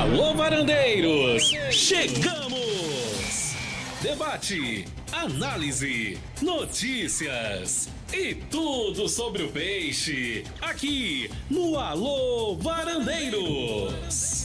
Alô, varandeiros! Chegamos! Debate, análise, notícias e tudo sobre o peixe, aqui no Alô, Varandeiros!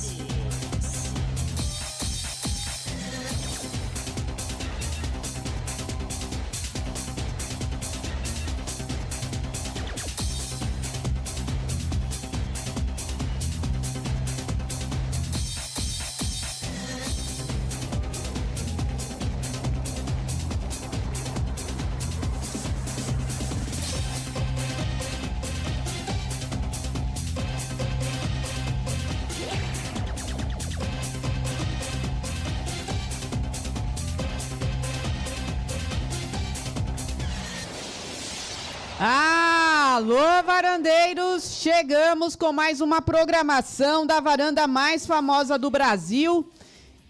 Alô, varandeiros! Chegamos com mais uma programação da varanda mais famosa do Brasil.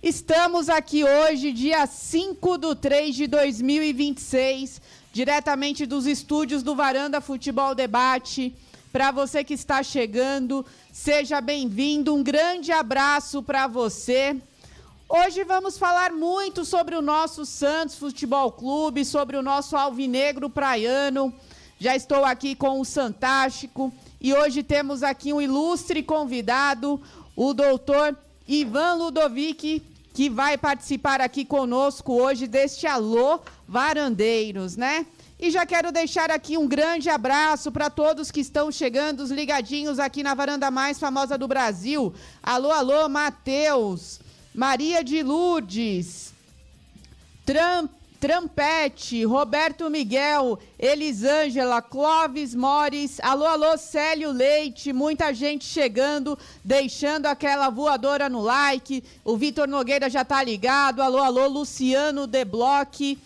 Estamos aqui hoje, dia 5/3/2026, diretamente dos estúdios do Varanda Futebol Debate. Para você que está chegando, seja bem-vindo. Um grande abraço para você. Hoje vamos falar muito sobre o nosso Santos Futebol Clube, sobre o nosso Alvinegro Praiano. Já estou aqui com o Santástico e hoje temos aqui um ilustre convidado, o doutor Ivan Ludovic, que vai participar aqui conosco hoje deste Alô Varandeiros, né? E já quero deixar aqui um grande abraço para todos que estão chegando, os ligadinhos aqui na varanda mais famosa do Brasil. Alô, alô, Matheus, Maria de Lourdes, Trampete, Roberto Miguel, Elisângela, Clóvis Mores, alô, alô, Célio Leite, muita gente chegando, deixando aquela voadora no like, o Vitor Nogueira já tá ligado, alô, alô, Luciano Deblock,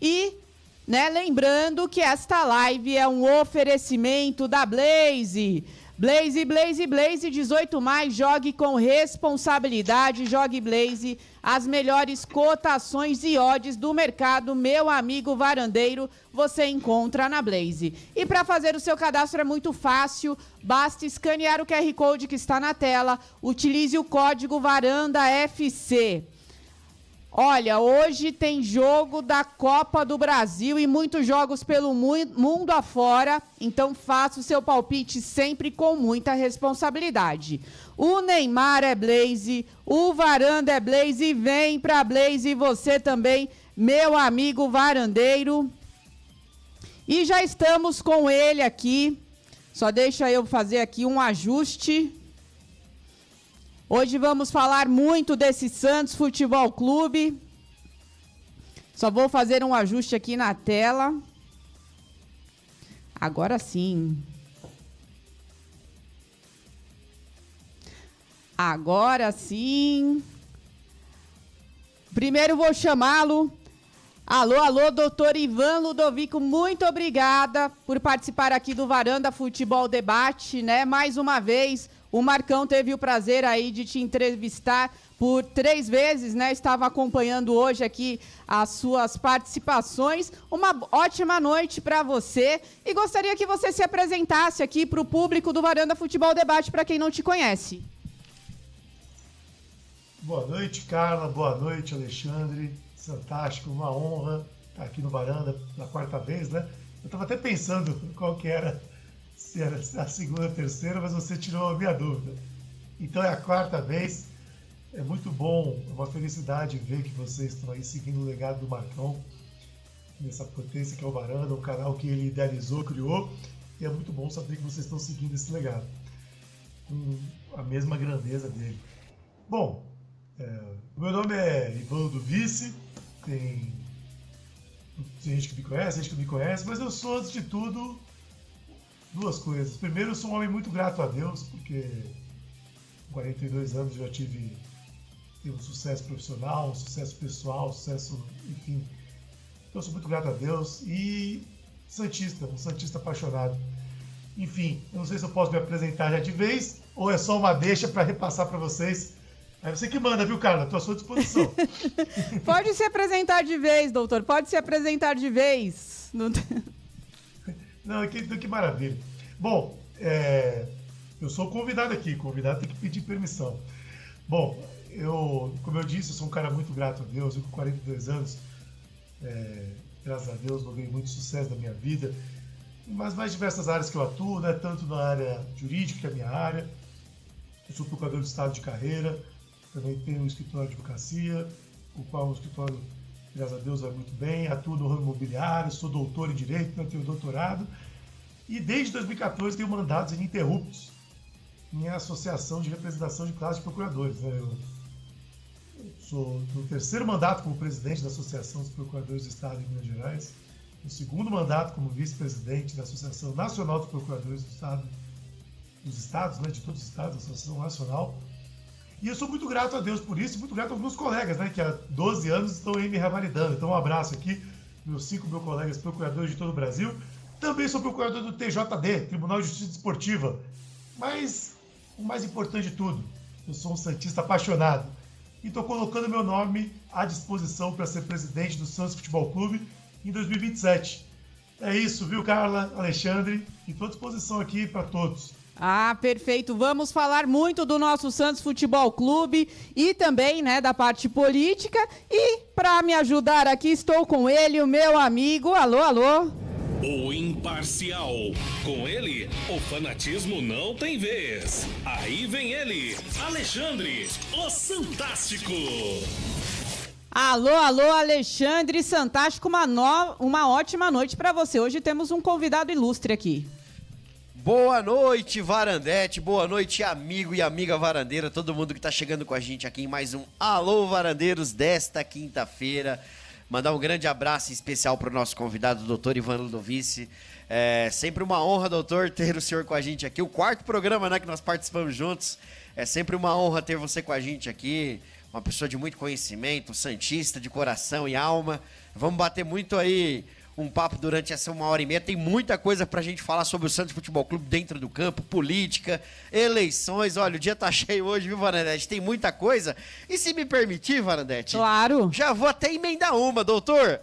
e, né, lembrando que esta live é um oferecimento da Blaze, Blaze, 18+, jogue com responsabilidade, jogue Blaze, as melhores cotações e odds do mercado, meu amigo varandeiro, você encontra na Blaze. E para fazer o seu cadastro é muito fácil, basta escanear o QR Code que está na tela, utilize o código VARANDAFC. Olha, hoje tem jogo da Copa do Brasil e muitos jogos pelo mundo afora, então faça o seu palpite sempre com muita responsabilidade. O Neymar é Blaze, o Varanda é Blaze, vem pra Blaze e você também, meu amigo varandeiro. E já estamos com ele aqui, só deixa eu fazer aqui um ajuste. Hoje vamos falar muito desse Santos Futebol Clube. Só vou fazer um ajuste aqui na tela. Agora sim. Agora sim. Primeiro vou chamá-lo. Alô, alô, doutor Ivan Ludovico, muito obrigada por participar aqui do Varanda Futebol Debate, né? Mais uma vez, o Marcão teve o prazer aí de te entrevistar por 3 vezes, né? Estava acompanhando hoje aqui as suas participações. Uma ótima noite para você e gostaria que você se apresentasse aqui para o público do Varanda Futebol Debate, para quem não te conhece. Boa noite, Carla. Boa noite, Alexandre. Fantástico, uma honra estar aqui no Varanda na 4ª vez, né? Eu estava até pensando qual que era, se era a segunda ou terceira, mas você tirou a minha dúvida. Então é a 4ª vez, é muito bom, é uma felicidade ver que vocês estão aí seguindo o legado do Marcão, nessa potência que é o Varanda, um canal que ele idealizou, criou, e é muito bom saber que vocês estão seguindo esse legado, com a mesma grandeza dele. Bom, meu nome é Ivan Ludovic, tem gente que me conhece, gente que não me conhece, mas eu sou, antes de tudo, 2 coisas. Primeiro, eu sou um homem muito grato a Deus, porque com 42 anos eu já tive um sucesso profissional, um sucesso pessoal, um sucesso, enfim. Então, eu sou muito grato a Deus e santista, um santista apaixonado. Enfim, eu não sei se eu posso me apresentar já de vez ou é só uma deixa para repassar para vocês. É você que manda, viu, Carla? Estou à sua disposição. Pode se apresentar de vez, doutor. Pode se apresentar de vez. Não, que maravilha. Bom, eu sou convidado aqui. Convidado tem que pedir permissão. Bom, como eu disse, eu sou um cara muito grato a Deus. Eu com 42 anos, graças a Deus, logrei muito sucesso na minha vida. Mas mais diversas áreas que eu atuo, né? Tanto na área jurídica, que é a minha área. Eu sou procurador de Estado de carreira. Também tenho um escritório de advocacia, o qual o escritório, graças a Deus, vai muito bem. Atuo no ramo imobiliário, sou doutor em Direito, né? Tenho doutorado. E desde 2014 tenho mandatos ininterruptos em associação de representação de classe de procuradores. Né? Eu sou no terceiro mandato como presidente da Associação dos Procuradores do Estado de Minas Gerais, no segundo mandato como vice-presidente da Associação Nacional dos Procuradores do Estado, dos Estados, né? De todos os estados, da Associação Nacional. E eu sou muito grato a Deus por isso, e muito grato aos meus colegas, né? Que há 12 anos estão aí me revalidando. Então um abraço aqui, meus 5 mil colegas procuradores de todo o Brasil. Também sou procurador do TJD, Tribunal de Justiça Desportiva. Mas o mais importante de tudo, eu sou um santista apaixonado. E estou colocando meu nome à disposição para ser presidente do Santos Futebol Clube em 2027. É isso, viu, Carla, Alexandre? E estou à disposição aqui para todos. Ah, perfeito. Vamos falar muito do nosso Santos Futebol Clube e também, né, da parte política. E para me ajudar aqui, estou com ele, o meu amigo. Alô, alô. O imparcial. Com ele, o fanatismo não tem vez. Aí vem ele, Alexandre, o Santástico. Alô, alô, Alexandre Santástico, uma ótima noite para você. Hoje temos um convidado ilustre aqui. Boa noite, Varandete, boa noite, amigo e amiga varandeira, todo mundo que tá chegando com a gente aqui em mais um Alô Varandeiros desta quinta-feira. Mandar um grande abraço especial para o nosso convidado, o doutor Ivan Ludovici. É sempre uma honra, doutor, ter o senhor com a gente aqui. O 4º programa, né, que nós participamos juntos. É sempre uma honra ter você com a gente aqui. Uma pessoa de muito conhecimento, santista, de coração e alma. Vamos bater muito aí um papo durante essa 1h30. Tem muita coisa pra gente falar sobre o Santos Futebol Clube dentro do campo, política, eleições. Olha, o dia tá cheio hoje, viu, Varandete? Tem muita coisa. E se me permitir, Varandete? Claro. Já vou até emendar uma, doutor.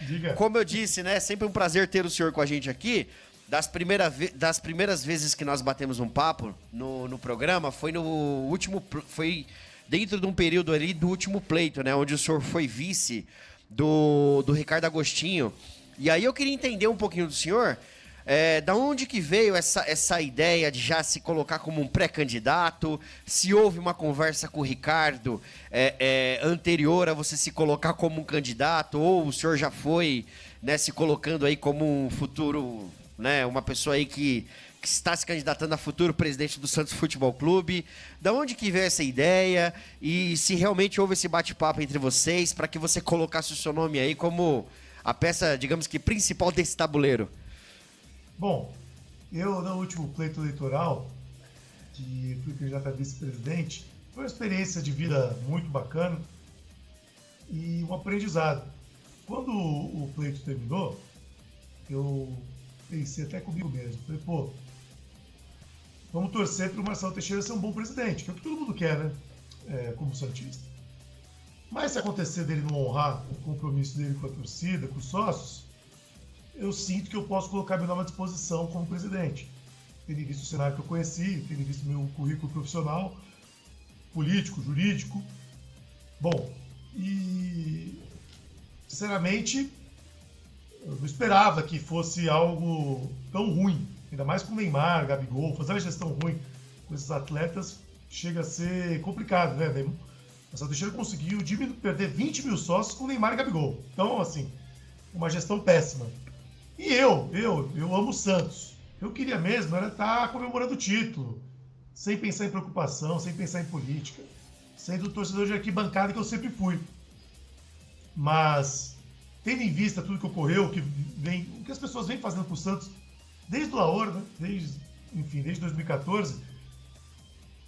Diga. Como eu disse, né? Sempre um prazer ter o senhor com a gente aqui. Das primeiras vezes que nós batemos um papo no programa, foi no último... Foi dentro de um período ali do último pleito, né? Onde o senhor foi vice do Ricardo Agostinho. E aí eu queria entender um pouquinho do senhor, da onde que veio essa ideia de já se colocar como um pré-candidato, se houve uma conversa com o Ricardo anterior a você se colocar como um candidato, ou o senhor já foi, né, se colocando aí como um futuro, né, uma pessoa aí que está se candidatando a futuro presidente do Santos Futebol Clube. Da onde que veio essa ideia e se realmente houve esse bate-papo entre vocês para que você colocasse o seu nome aí como a peça, digamos que, principal desse tabuleiro? Bom, eu no último pleito eleitoral, que fui candidato a vice-presidente, foi uma experiência de vida muito bacana e um aprendizado. Quando o pleito terminou, eu pensei até comigo mesmo, falei, pô, vamos torcer para o Marcelo Teixeira ser um bom presidente, que é o que todo mundo quer, né? Como santista. Mas se acontecer dele não honrar o compromisso dele com a torcida, com os sócios, eu sinto que eu posso colocar meu nome à disposição como presidente. Tendo visto o cenário que eu conheci, tendo visto meu currículo profissional, político, jurídico. Bom, e sinceramente, eu não esperava que fosse algo tão ruim. Ainda mais com o Neymar, Gabigol, fazer uma gestão ruim com esses atletas chega a ser complicado, né? O Marcelo Teixeira conseguiu perder 20 mil sócios com o Neymar e Gabigol. Então, assim, uma gestão péssima. E eu amo o Santos. Eu queria mesmo era estar comemorando o título, sem pensar em preocupação, sem pensar em política, sendo o torcedor de arquibancada que eu sempre fui. Mas, tendo em vista tudo que ocorreu, o que as pessoas vêm fazendo com o Santos, desde o Laor, né? Desde 2014,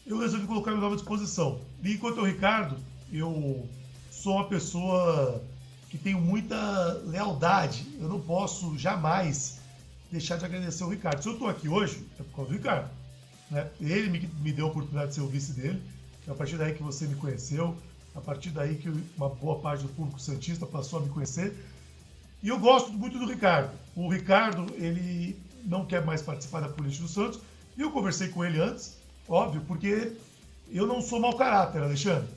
eu resolvi colocar meu nome à disposição. E quanto ao Ricardo, eu sou uma pessoa que tenho muita lealdade. Eu não posso jamais deixar de agradecer o Ricardo. Se eu estou aqui hoje, é por causa do Ricardo. Né? Ele me deu a oportunidade de ser o vice dele. É a partir daí que você me conheceu, a partir daí que uma boa parte do público santista passou a me conhecer. E eu gosto muito do Ricardo. O Ricardo, ele não quer mais participar da política do Santos. E eu conversei com ele antes, óbvio, porque eu não sou mau caráter, Alexandre.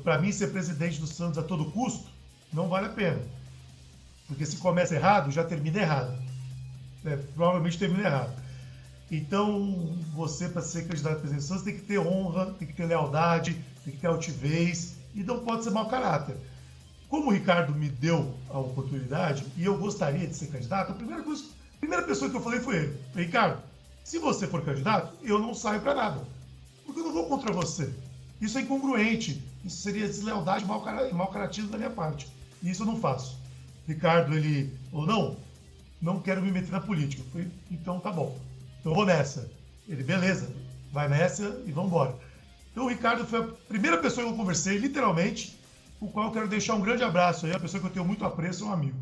Para mim, ser presidente do Santos a todo custo não vale a pena. Porque se começa errado, já termina errado. Provavelmente termina errado. Então, você, para ser candidato a presidente do Santos, tem que ter honra, tem que ter lealdade, tem que ter altivez e não pode ser mau caráter. Como o Ricardo me deu a oportunidade e eu gostaria de ser candidato, a primeira pessoa que eu falei foi ele. Ricardo, se você for candidato, eu não saio para nada. Porque eu não vou contra você. Isso é incongruente. Isso seria deslealdade e mau caratismo da minha parte. E isso eu não faço. Ricardo, ele falou, não quero me meter na política. Eu falei, então tá bom. Então eu vou nessa. Ele, beleza, vai nessa e vamos embora. Então o Ricardo foi a primeira pessoa que eu conversei, literalmente, com o qual eu quero deixar um grande abraço aí, a pessoa que eu tenho muito apreço, é um amigo.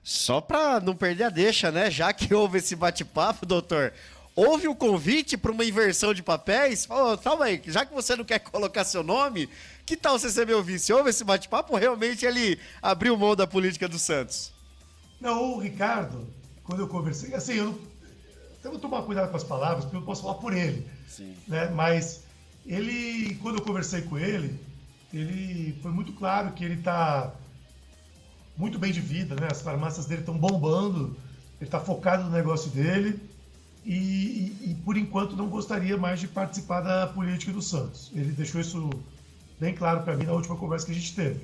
Só para não perder a deixa, né? Já que houve esse bate-papo, doutor, houve um convite para uma inversão de papéis? Calma aí, já que você não quer colocar seu nome, que tal você ser meu vice? Houve esse bate-papo ou realmente ele abriu mão da política do Santos? Não, o Ricardo, quando eu conversei, assim, eu vou tomar cuidado com as palavras, porque eu não posso falar por ele. Sim. Né? Mas ele, quando eu conversei com ele foi muito claro que ele está muito bem de vida, né? As farmácias dele estão bombando, ele está focado no negócio dele e, por enquanto, não gostaria mais de participar da política do Santos. Ele deixou isso bem claro para mim na última conversa que a gente teve.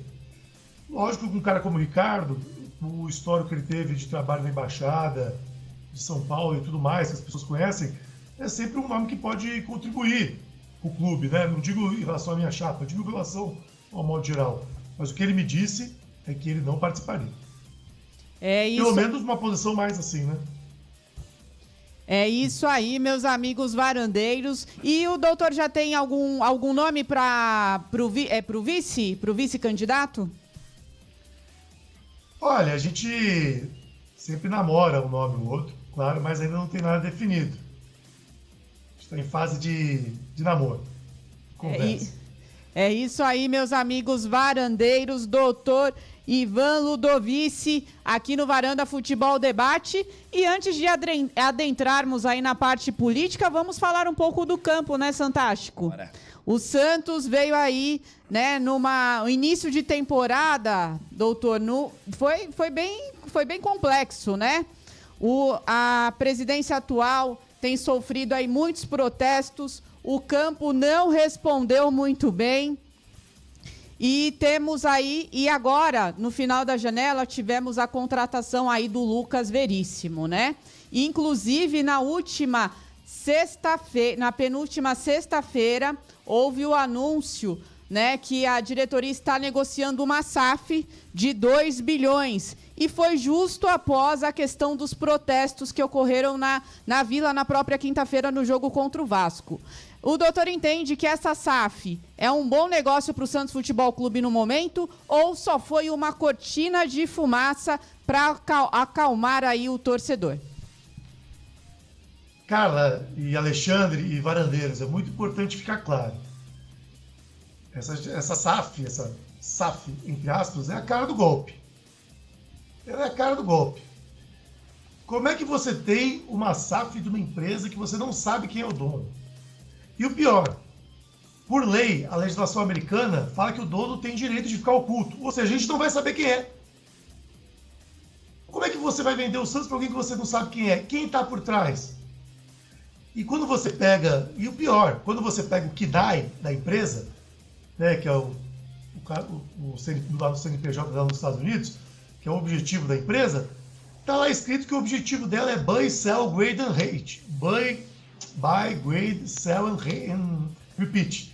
Lógico que um cara como o Ricardo, o histórico que ele teve de trabalho na Embaixada, de São Paulo e tudo mais, que as pessoas conhecem, é sempre um nome que pode contribuir com o clube, né? Não digo em relação à minha chapa, digo em relação ao modo geral. Mas o que ele me disse é que ele não participaria. É isso. Pelo menos uma posição mais assim, né? É isso aí, meus amigos varandeiros. E o doutor já tem algum nome pro vice-candidato? Olha, a gente sempre namora um nome ou outro, claro, mas ainda não tem nada definido. A gente está em fase de namoro. Conversa. É isso aí, meus amigos varandeiros, doutor Ivan Ludovici, aqui no Varanda Futebol Debate. E antes de adentrarmos aí na parte política, vamos falar um pouco do campo, né, Santástico? Bora. O Santos veio aí, né, no início de temporada, doutor, foi bem complexo, né? A presidência atual tem sofrido aí muitos protestos, o campo não respondeu muito bem. E temos aí, e agora, no final da janela, tivemos a contratação aí do Lucas Veríssimo, né? Inclusive, na penúltima sexta-feira, houve o anúncio, né, que a diretoria está negociando uma SAF de 2 bilhões. E foi justo após a questão dos protestos que ocorreram na Vila na própria quinta-feira no jogo contra o Vasco. O doutor entende que essa SAF é um bom negócio para o Santos Futebol Clube no momento ou só foi uma cortina de fumaça para acalmar aí o torcedor? Carla e Alexandre e Varandeiros, é muito importante ficar claro. Essa SAF, entre aspas, é a cara do golpe. Ela é a cara do golpe. Como é que você tem uma SAF de uma empresa que você não sabe quem é o dono? E o pior, por lei, a legislação americana fala que o dono tem direito de ficar oculto. Ou seja, a gente não vai saber quem é. Como é que você vai vender o Santos para alguém que você não sabe quem é? Quem está por trás? E quando você pega... E o pior, quando você pega o KIDAI da empresa, né, que é o lá do CNPJ lá nos Estados Unidos, que é o objetivo da empresa, está lá escrito que o objetivo dela é buy, sell, grade and rate. Buy, grade, sell and repeat.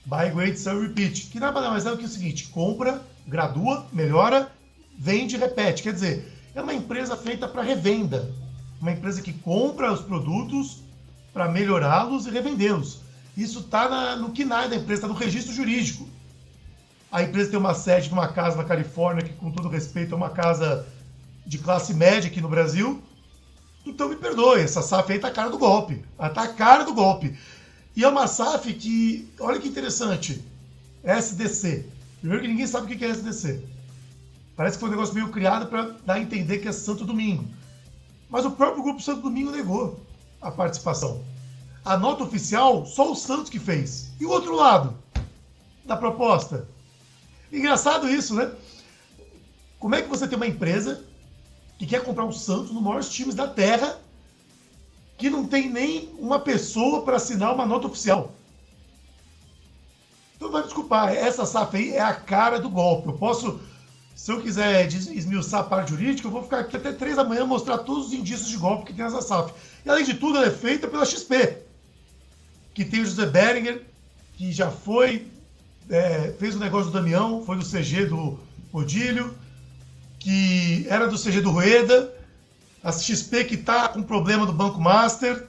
Buy, grade, sell, repeat. Que nada mais é do que o seguinte: compra, gradua, melhora, vende e repete. Quer dizer, é uma empresa feita para revenda. Uma empresa que compra os produtos para melhorá-los e revendê-los. Isso está no KINAI da empresa, está no registro jurídico. A empresa tem uma sede numa casa na Califórnia, que, com todo respeito, é uma casa de classe média aqui no Brasil. Então, me perdoe, essa SAF aí tá a cara do golpe. Ela tá a cara do golpe. E é uma SAF que, olha que interessante, SDC. Primeiro que ninguém sabe o que é SDC. Parece que foi um negócio meio criado para dar a entender que é Santo Domingo. Mas o próprio Grupo Santo Domingo negou a participação. A nota oficial, só o Santos que fez. E o outro lado da proposta? Engraçado isso, né? Como é que você tem uma empresa que quer comprar o Santos, um dos maiores times da Terra, que não tem nem uma pessoa para assinar uma nota oficial? Então vai desculpar, essa SAF aí é a cara do golpe. Eu posso, se eu quiser esmiuçar a parte jurídica, eu vou ficar aqui até 3 da manhã mostrar todos os indícios de golpe que tem nessa SAF. E além de tudo, ela é feita pela XP, que tem o José Beringer, que já foi, fez o negócio do Damião, foi do CG do Odílio, que era do CG do Rueda, a XP que está com problema do Banco Master,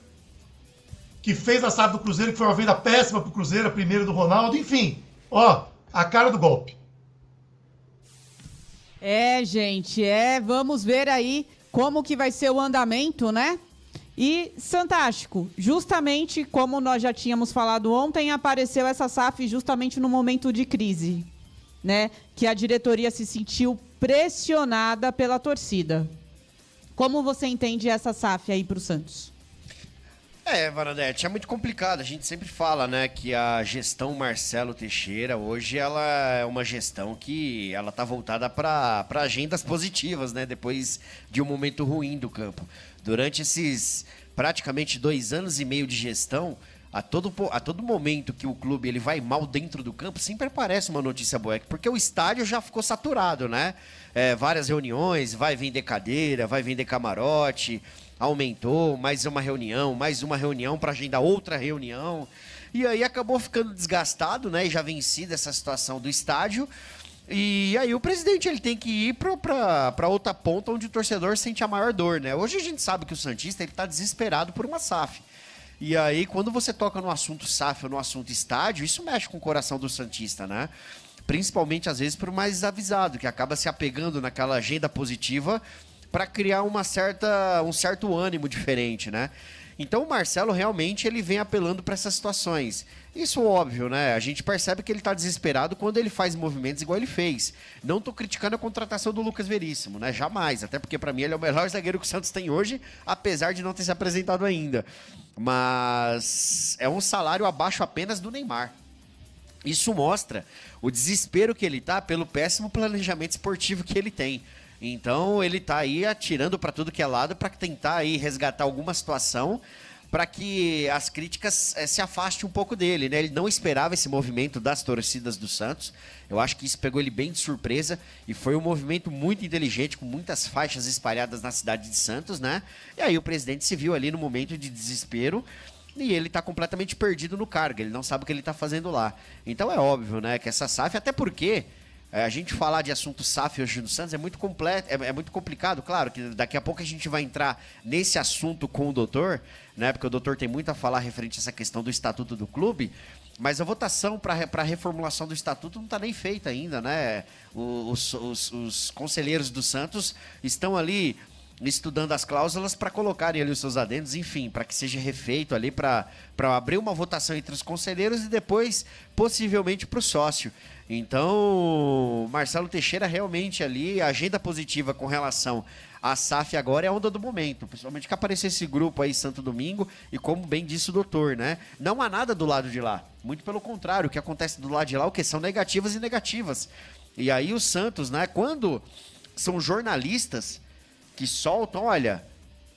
que fez a SAF do Cruzeiro, que foi uma venda péssima para o Cruzeiro, a primeira do Ronaldo, enfim, ó, a cara do golpe. Gente, vamos ver aí como que vai ser o andamento, né? E, fantástico, justamente como nós já tínhamos falado ontem, apareceu essa SAF justamente no momento de crise, né? Que a diretoria se sentiu pressionada pela torcida. Como você entende essa SAF aí para o Santos? Varanete, é muito complicado. A gente sempre fala, né, que a gestão Marcelo Teixeira, hoje, ela é uma gestão que ela tá voltada para agendas positivas, né, depois de um momento ruim do campo. Durante esses praticamente 2 anos e meio de gestão, a todo momento que o clube ele vai mal dentro do campo, sempre aparece uma notícia boa, porque o estádio já ficou saturado, né? Várias reuniões, vai vender cadeira, vai vender camarote, aumentou, mais uma reunião para agendar outra reunião, e aí acabou ficando desgastado, né? E já vencido essa situação do estádio, e aí o presidente ele tem que ir para outra ponta onde o torcedor sente a maior dor, né? Hoje a gente sabe que o santista ele tá desesperado por uma SAF. E aí, quando você toca no assunto SAF ou no assunto estádio, isso mexe com o coração do santista, né? Principalmente, às vezes, por mais desavisado, que acaba se apegando naquela agenda positiva para criar um certo ânimo diferente, né? Então, o Marcelo, realmente, ele vem apelando para essas situações. Isso, óbvio, né? A gente percebe que ele tá desesperado quando ele faz movimentos igual ele fez. Não tô criticando a contratação do Lucas Veríssimo, né? Jamais. Até porque, para mim, ele é o melhor zagueiro que o Santos tem hoje, apesar de não ter se apresentado ainda. Mas é um salário abaixo apenas do Neymar. Isso mostra o desespero que ele tá pelo péssimo planejamento esportivo que ele tem. Então ele tá aí atirando para tudo que é lado para tentar aí resgatar alguma situação para que as críticas se afastem um pouco dele, né? Ele não esperava esse movimento das torcidas do Santos. Eu acho que isso pegou ele bem de surpresa e foi um movimento muito inteligente, com muitas faixas espalhadas na cidade de Santos, né? E aí o presidente se viu ali no momento de desespero e ele tá completamente perdido no cargo, ele não sabe o que ele tá fazendo lá. Então é óbvio, né, que essa SAF, até porque a gente falar de assunto SAF hoje no Santos é muito complicado, claro, que daqui a pouco a gente vai entrar nesse assunto com o doutor, né, porque o doutor tem muito a falar referente a essa questão do estatuto do clube, mas a votação para a reformulação do estatuto não está nem feita ainda, né? Os conselheiros do Santos estão ali estudando as cláusulas para colocarem ali os seus adendos, enfim, para que seja refeito ali, para abrir uma votação entre os conselheiros e depois, possivelmente, para o sócio. Então, Marcelo Teixeira realmente ali, a agenda positiva com relação à SAF agora é a onda do momento, principalmente que apareceu esse grupo aí Santo Domingo e como bem disse o doutor, né? Não há nada do lado de lá, muito pelo contrário, o que acontece do lado de lá, o que são negativas e negativas. E aí o Santos, né, quando são jornalistas que soltam, olha,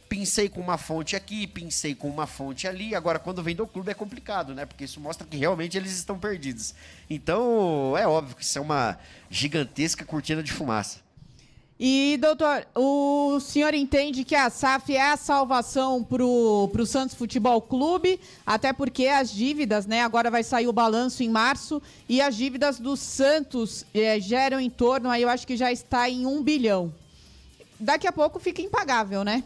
pincei com uma fonte aqui, pincei com uma fonte ali, agora quando vem do clube é complicado, né? Porque isso mostra que realmente eles estão perdidos. Então, é óbvio que isso é uma gigantesca cortina de fumaça. E, doutor, o senhor entende que a SAF é a salvação pro Santos Futebol Clube, até porque as dívidas, né, agora vai sair o balanço em março, e as dívidas do Santos geram em torno, aí eu acho que já está em 1 bilhão. Daqui a pouco fica impagável, né?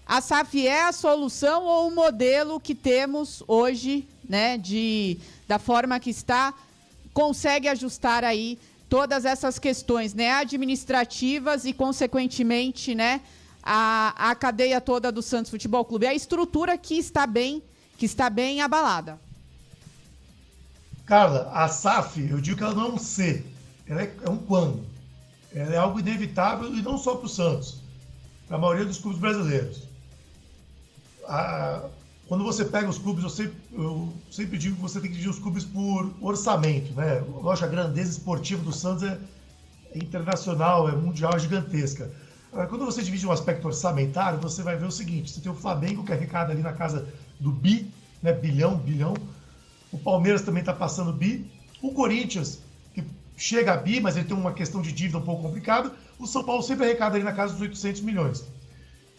A SAF é a solução ou o modelo que temos hoje, né, da forma que está, consegue ajustar aí todas essas questões, né, administrativas e, consequentemente, né, a cadeia toda do Santos Futebol Clube, a estrutura que está bem abalada. Carla, a SAF, eu digo que ela não é um C, ela é um quando. Ela é algo inevitável e não só para o Santos, para a maioria dos clubes brasileiros. Quando você pega os clubes, eu sempre digo que você tem que dividir os clubes por orçamento, né? Lógico, a grandeza esportiva do Santos é internacional, é mundial, é gigantesca. Agora, quando você divide um aspecto orçamentário, você vai ver o seguinte: você tem o Flamengo, que arrecada ali na casa do bi, né? Bilhão. O Palmeiras também está passando bi. O Corinthians, que chega a bi, mas ele tem uma questão de dívida um pouco complicada. O São Paulo sempre arrecada ali na casa dos 800 milhões.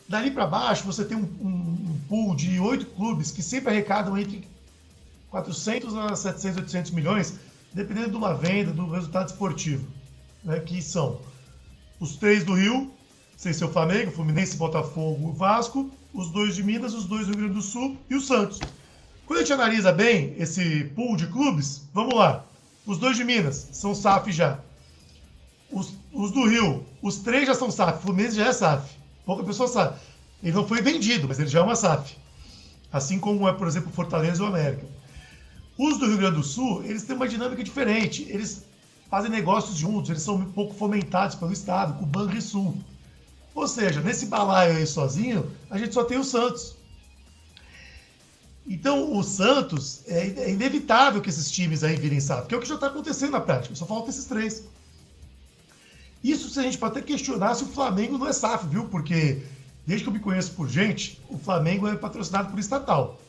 Dali para baixo, você tem um pool de 8 clubes que sempre arrecadam entre 400 a 700, 800 milhões, dependendo de uma venda, do resultado esportivo, né, que são os 3 do Rio, sem ser o Flamengo, Fluminense, Botafogo, Vasco, os 2 de Minas, os 2 do Rio Grande do Sul e o Santos. Quando a gente analisa bem esse pool de clubes, vamos lá. Os 2 de Minas são SAF já. Os do Rio, os 3 já são SAF. O Fluminense já é SAF. Pouca pessoa sabe. Ele não foi vendido, mas ele já é uma SAF. Assim como é, por exemplo, o Fortaleza ou o América. Os do Rio Grande do Sul, eles têm uma dinâmica diferente. Eles fazem negócios juntos, eles são um pouco fomentados pelo Estado, com o Banrisul. Ou seja, nesse balaio aí sozinho, a gente só tem o Santos. Então, o Santos, é inevitável que esses times aí virem SAF, que é o que já está acontecendo na prática. Só faltam esses 3. Isso a gente pode até questionar se o Flamengo não é SAF, viu? Porque, desde que eu me conheço por gente, o Flamengo é patrocinado por estatal.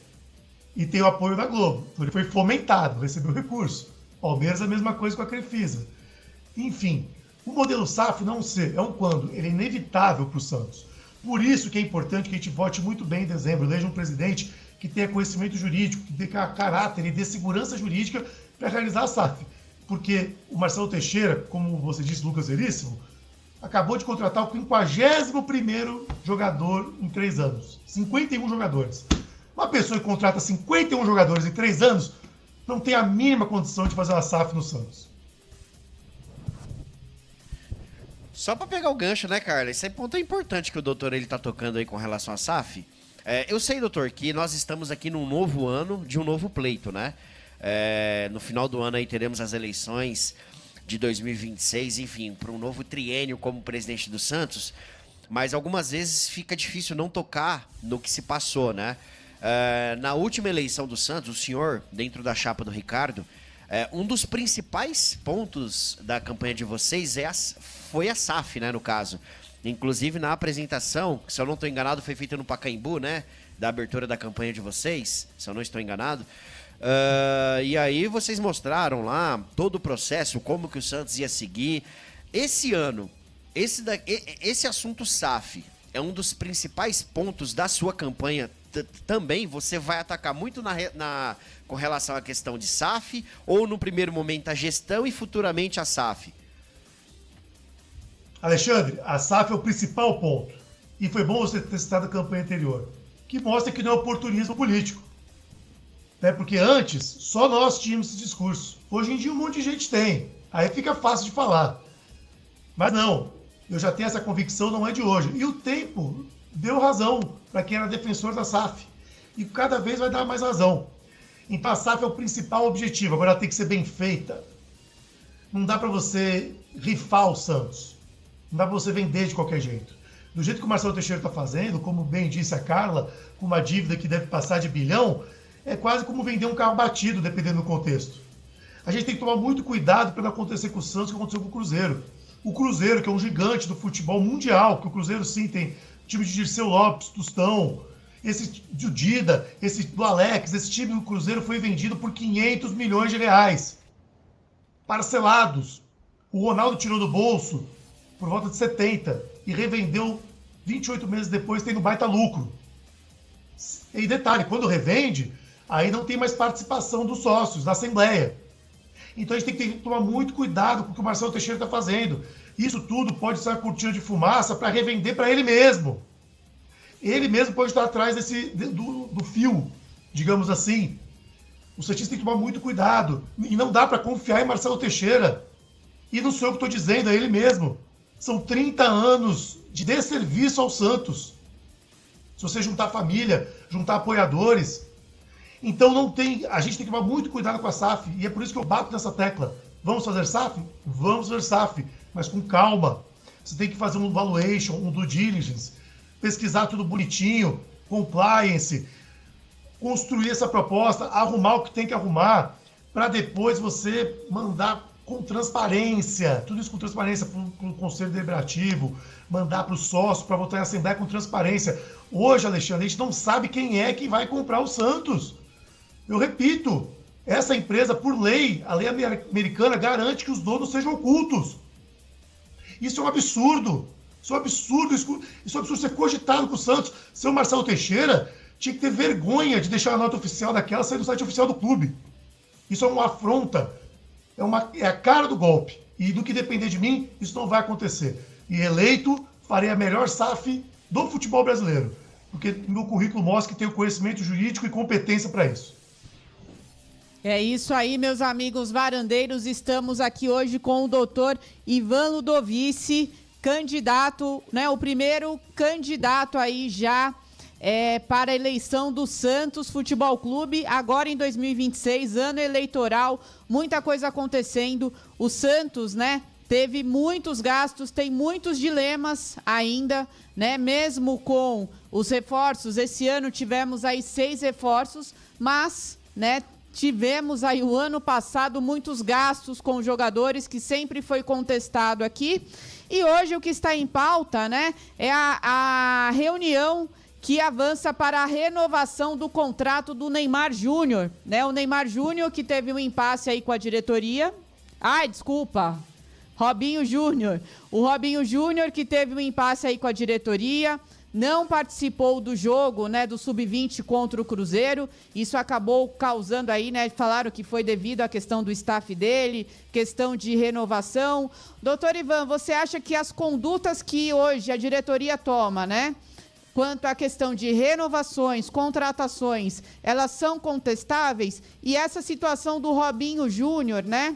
E tem o apoio da Globo. Então ele foi fomentado, recebeu recurso. Palmeiras é a mesma coisa com a Crefisa. Enfim, o modelo SAF não é um quando. Ele é inevitável para o Santos. Por isso que é importante que a gente vote muito bem em dezembro. Eleja um presidente que tenha conhecimento jurídico, que dê caráter e dê segurança jurídica para realizar a SAF. Porque o Marcelo Teixeira, como você disse, Lucas Veríssimo, acabou de contratar o 51º jogador em 3 anos. 51 jogadores. Uma pessoa que contrata 51 jogadores em 3 anos não tem a mínima condição de fazer uma SAF no Santos. Só para pegar o gancho, né, Carla? Esse é um ponto importante que o doutor ele tá tocando aí com relação à SAF. Eu sei, doutor, que nós estamos aqui num novo ano de um novo pleito, né? No final do ano aí teremos as eleições de 2026, enfim, para um novo triênio como presidente do Santos, mas algumas vezes fica difícil não tocar no que se passou, né? Na última eleição do Santos, o senhor, dentro da chapa do Ricardo, um dos principais pontos da campanha de vocês foi a SAF, né, no caso. Inclusive na apresentação, que se eu não estou enganado foi feita no Pacaembu, né, da abertura da campanha de vocês, se eu não estou enganado. E aí vocês mostraram lá todo o processo, como que o Santos ia seguir. Esse ano, esse assunto SAF é um dos principais pontos da sua campanha também? Você vai atacar muito com relação à questão de SAF, ou no primeiro momento a gestão e futuramente a SAF? Alexandre, a SAF é o principal ponto. E foi bom você ter citado a campanha anterior, que mostra que não é oportunismo político. Porque antes, só nós tínhamos esse discurso. Hoje em dia um monte de gente tem. Aí fica fácil de falar. Mas não, eu já tenho essa convicção, não é de hoje. E o tempo deu razão para quem era defensor da SAF. E cada vez vai dar mais razão. Então a SAF é o principal objetivo. Agora ela tem que ser bem feita. Não dá para você rifar o Santos. Não dá para você vender de qualquer jeito. Do jeito que o Marcelo Teixeira está fazendo, como bem disse a Carla, com uma dívida que deve passar de bilhão, é quase como vender um carro batido, dependendo do contexto. A gente tem que tomar muito cuidado para não acontecer com o Santos o que aconteceu com o Cruzeiro. O Cruzeiro, que é um gigante do futebol mundial, que o Cruzeiro sim tem time de Dirceu Lopes, Tostão, esse do Dida, esse do Alex, esse time do Cruzeiro foi vendido por 500 milhões de reais. Parcelados. O Ronaldo tirou do bolso por volta de 70 e revendeu 28 meses depois, tendo baita lucro. E detalhe, quando revende, aí não tem mais participação dos sócios, da Assembleia. Então a gente tem que tomar muito cuidado com o que o Marcelo Teixeira está fazendo. Isso tudo pode ser uma cortina de fumaça para revender para ele mesmo. Ele mesmo pode estar atrás do fio, digamos assim. O cientista tem que tomar muito cuidado. E não dá para confiar em Marcelo Teixeira. E não sou eu que estou dizendo, é ele mesmo. São 30 anos de desserviço ao Santos. Se você juntar a família, juntar apoiadores. Então a gente tem que tomar muito cuidado com a SAF. E é por isso que eu bato nessa tecla. Vamos fazer SAF? Vamos fazer SAF. Mas com calma. Você tem que fazer um valuation, um due diligence. Pesquisar tudo bonitinho. Compliance. construir essa proposta, arrumar o que tem que arrumar, para depois você mandar com transparência, tudo isso com transparência para o Conselho Deliberativo, mandar para o sócio para votar em Assembleia com transparência. Hoje, Alexandre, a gente não sabe quem é que vai comprar o Santos. Eu repito, essa empresa, por lei, a lei americana garante que os donos sejam ocultos. Isso é um absurdo. Isso é um absurdo. Isso é um absurdo ser cogitado com o Santos. Seu Marcelo Teixeira tinha que ter vergonha de deixar a nota oficial daquela sair do site oficial do clube. Isso é uma afronta. É a cara do golpe. E do que depender de mim, isso não vai acontecer. E eleito, farei a melhor SAF do futebol brasileiro. Porque meu currículo mostra que tenho conhecimento jurídico e competência para isso. É isso aí, meus amigos varandeiros. Estamos aqui hoje com o doutor Ivan Ludovici, candidato, né? O primeiro candidato aí já para a eleição do Santos Futebol Clube, agora em 2026, ano eleitoral, muita coisa acontecendo. O Santos, né, teve muitos gastos, tem muitos dilemas ainda, né, mesmo com os reforços. Esse ano tivemos aí 6 reforços, mas, né, tivemos aí o ano passado muitos gastos com jogadores, que sempre foi contestado aqui. E hoje o que está em pauta, né, é a reunião que avança para a renovação do contrato do Neymar Júnior, né? O Neymar Júnior que teve um impasse aí com a diretoria. Robinho Júnior. O Robinho Júnior que teve um impasse aí com a diretoria, não participou do jogo, né, do Sub-20 contra o Cruzeiro. Isso acabou causando aí, né, falaram que foi devido à questão do staff dele, questão de renovação. Doutor Ivan, você acha que as condutas que hoje a diretoria toma, né, quanto à questão de renovações, contratações, elas são contestáveis? E essa situação do Robinho Júnior, né?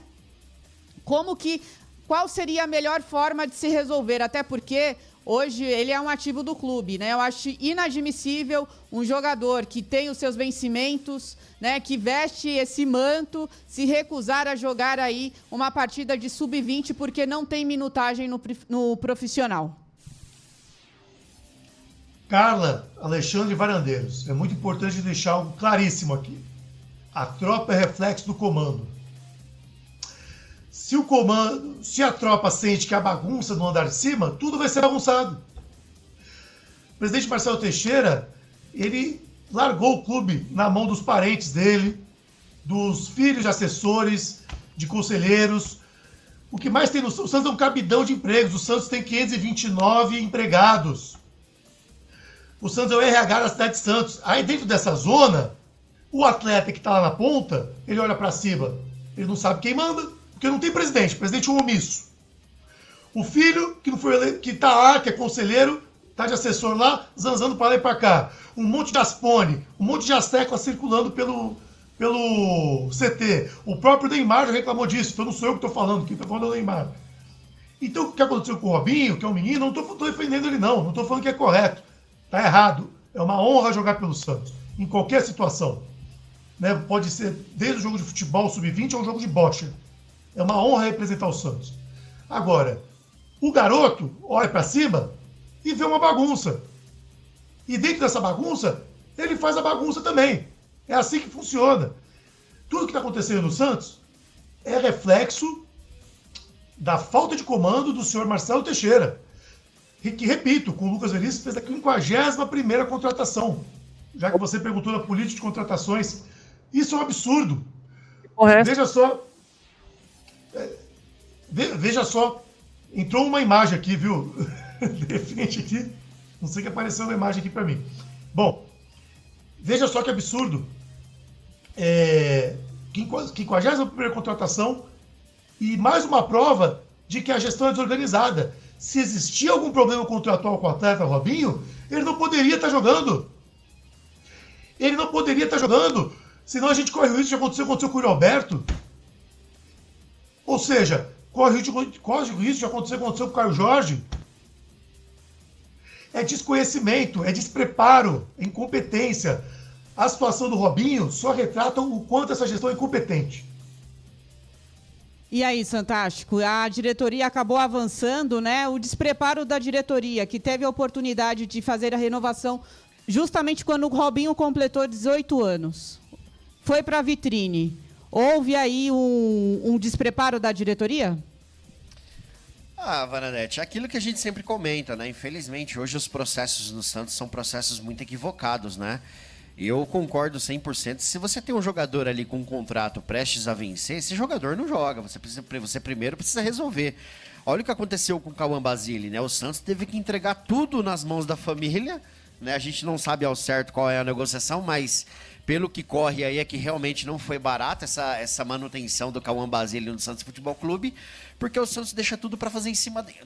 Qual seria a melhor forma de se resolver? Até porque hoje ele é um ativo do clube, né? Eu acho inadmissível um jogador que tem os seus vencimentos, né, que veste esse manto, se recusar a jogar aí uma partida de sub-20 porque não tem minutagem no profissional. Carla, Alexandre Varandeiros, é muito importante deixar algo claríssimo aqui. A tropa é reflexo do comando. Se a tropa sente que a bagunça no andar de cima, tudo vai ser bagunçado. O presidente Marcelo Teixeira, ele largou o clube na mão dos parentes dele, dos filhos de assessores, de conselheiros. O que mais tem no Santos? O Santos é um cabidão de empregos. O Santos tem 529 empregados. O Santos é o RH da cidade de Santos. Aí dentro dessa zona, o atleta que está lá na ponta, ele olha para cima, ele não sabe quem manda, porque não tem presidente, presidente é um omisso. O filho, que não foi eleito, que está lá, que é conselheiro, está de assessor lá, zanzando para lá e para cá. Um monte de Aspone, um monte de Astecla circulando pelo CT. O próprio Neymar já reclamou disso, então não sou eu que estou falando, quem está falando é o Neymar. Então o que aconteceu com o Robinho, que é um menino, não estou defendendo ele não estou falando que é correto. Está errado. É uma honra jogar pelo Santos, em qualquer situação. Né? Pode ser desde o jogo de futebol sub-20 a um jogo de bocha. É uma honra representar o Santos. Agora, o garoto olha para cima e vê uma bagunça. E dentro dessa bagunça, ele faz a bagunça também. É assim que funciona. Tudo que está acontecendo no Santos é reflexo da falta de comando do senhor Marcelo Teixeira. Que, repito, com o Lucas Veríssimo fez a 51ª contratação. Já que você perguntou da política de contratações, isso é um absurdo. Correto. Veja só, entrou uma imagem aqui, viu? De frente aqui, não sei o que apareceu na imagem aqui para mim. Bom, veja só que absurdo. 51ª contratação e mais uma prova de que a gestão é desorganizada. Se existia algum problema contratual com o atleta Robinho, ele não poderia estar jogando. Ele não poderia estar jogando. Senão a gente corre o risco de acontecer com o Yuri Alberto. Ou seja, corre o risco de acontecer com o Caio Jorge. É desconhecimento, é despreparo, é incompetência. A situação do Robinho só retrata o quanto essa gestão é incompetente. E aí, Santástico, a diretoria acabou avançando, né? O despreparo da diretoria, que teve a oportunidade de fazer a renovação justamente quando o Robinho completou 18 anos. Foi para a vitrine. Houve aí um despreparo da diretoria? Vanadete, aquilo que a gente sempre comenta, né? Infelizmente, hoje os processos no Santos são processos muito equivocados, né? E eu concordo 100%. Se você tem um jogador ali com um contrato prestes a vencer, esse jogador não joga. Você primeiro precisa resolver. Olha o que aconteceu com o Cauã Basile, né? O Santos teve que entregar tudo nas mãos da família, né? A gente não sabe ao certo qual é a negociação, mas pelo que corre aí é que realmente não foi barato essa manutenção do Cauã Basile no Santos Futebol Clube, porque o Santos deixa tudo para fazer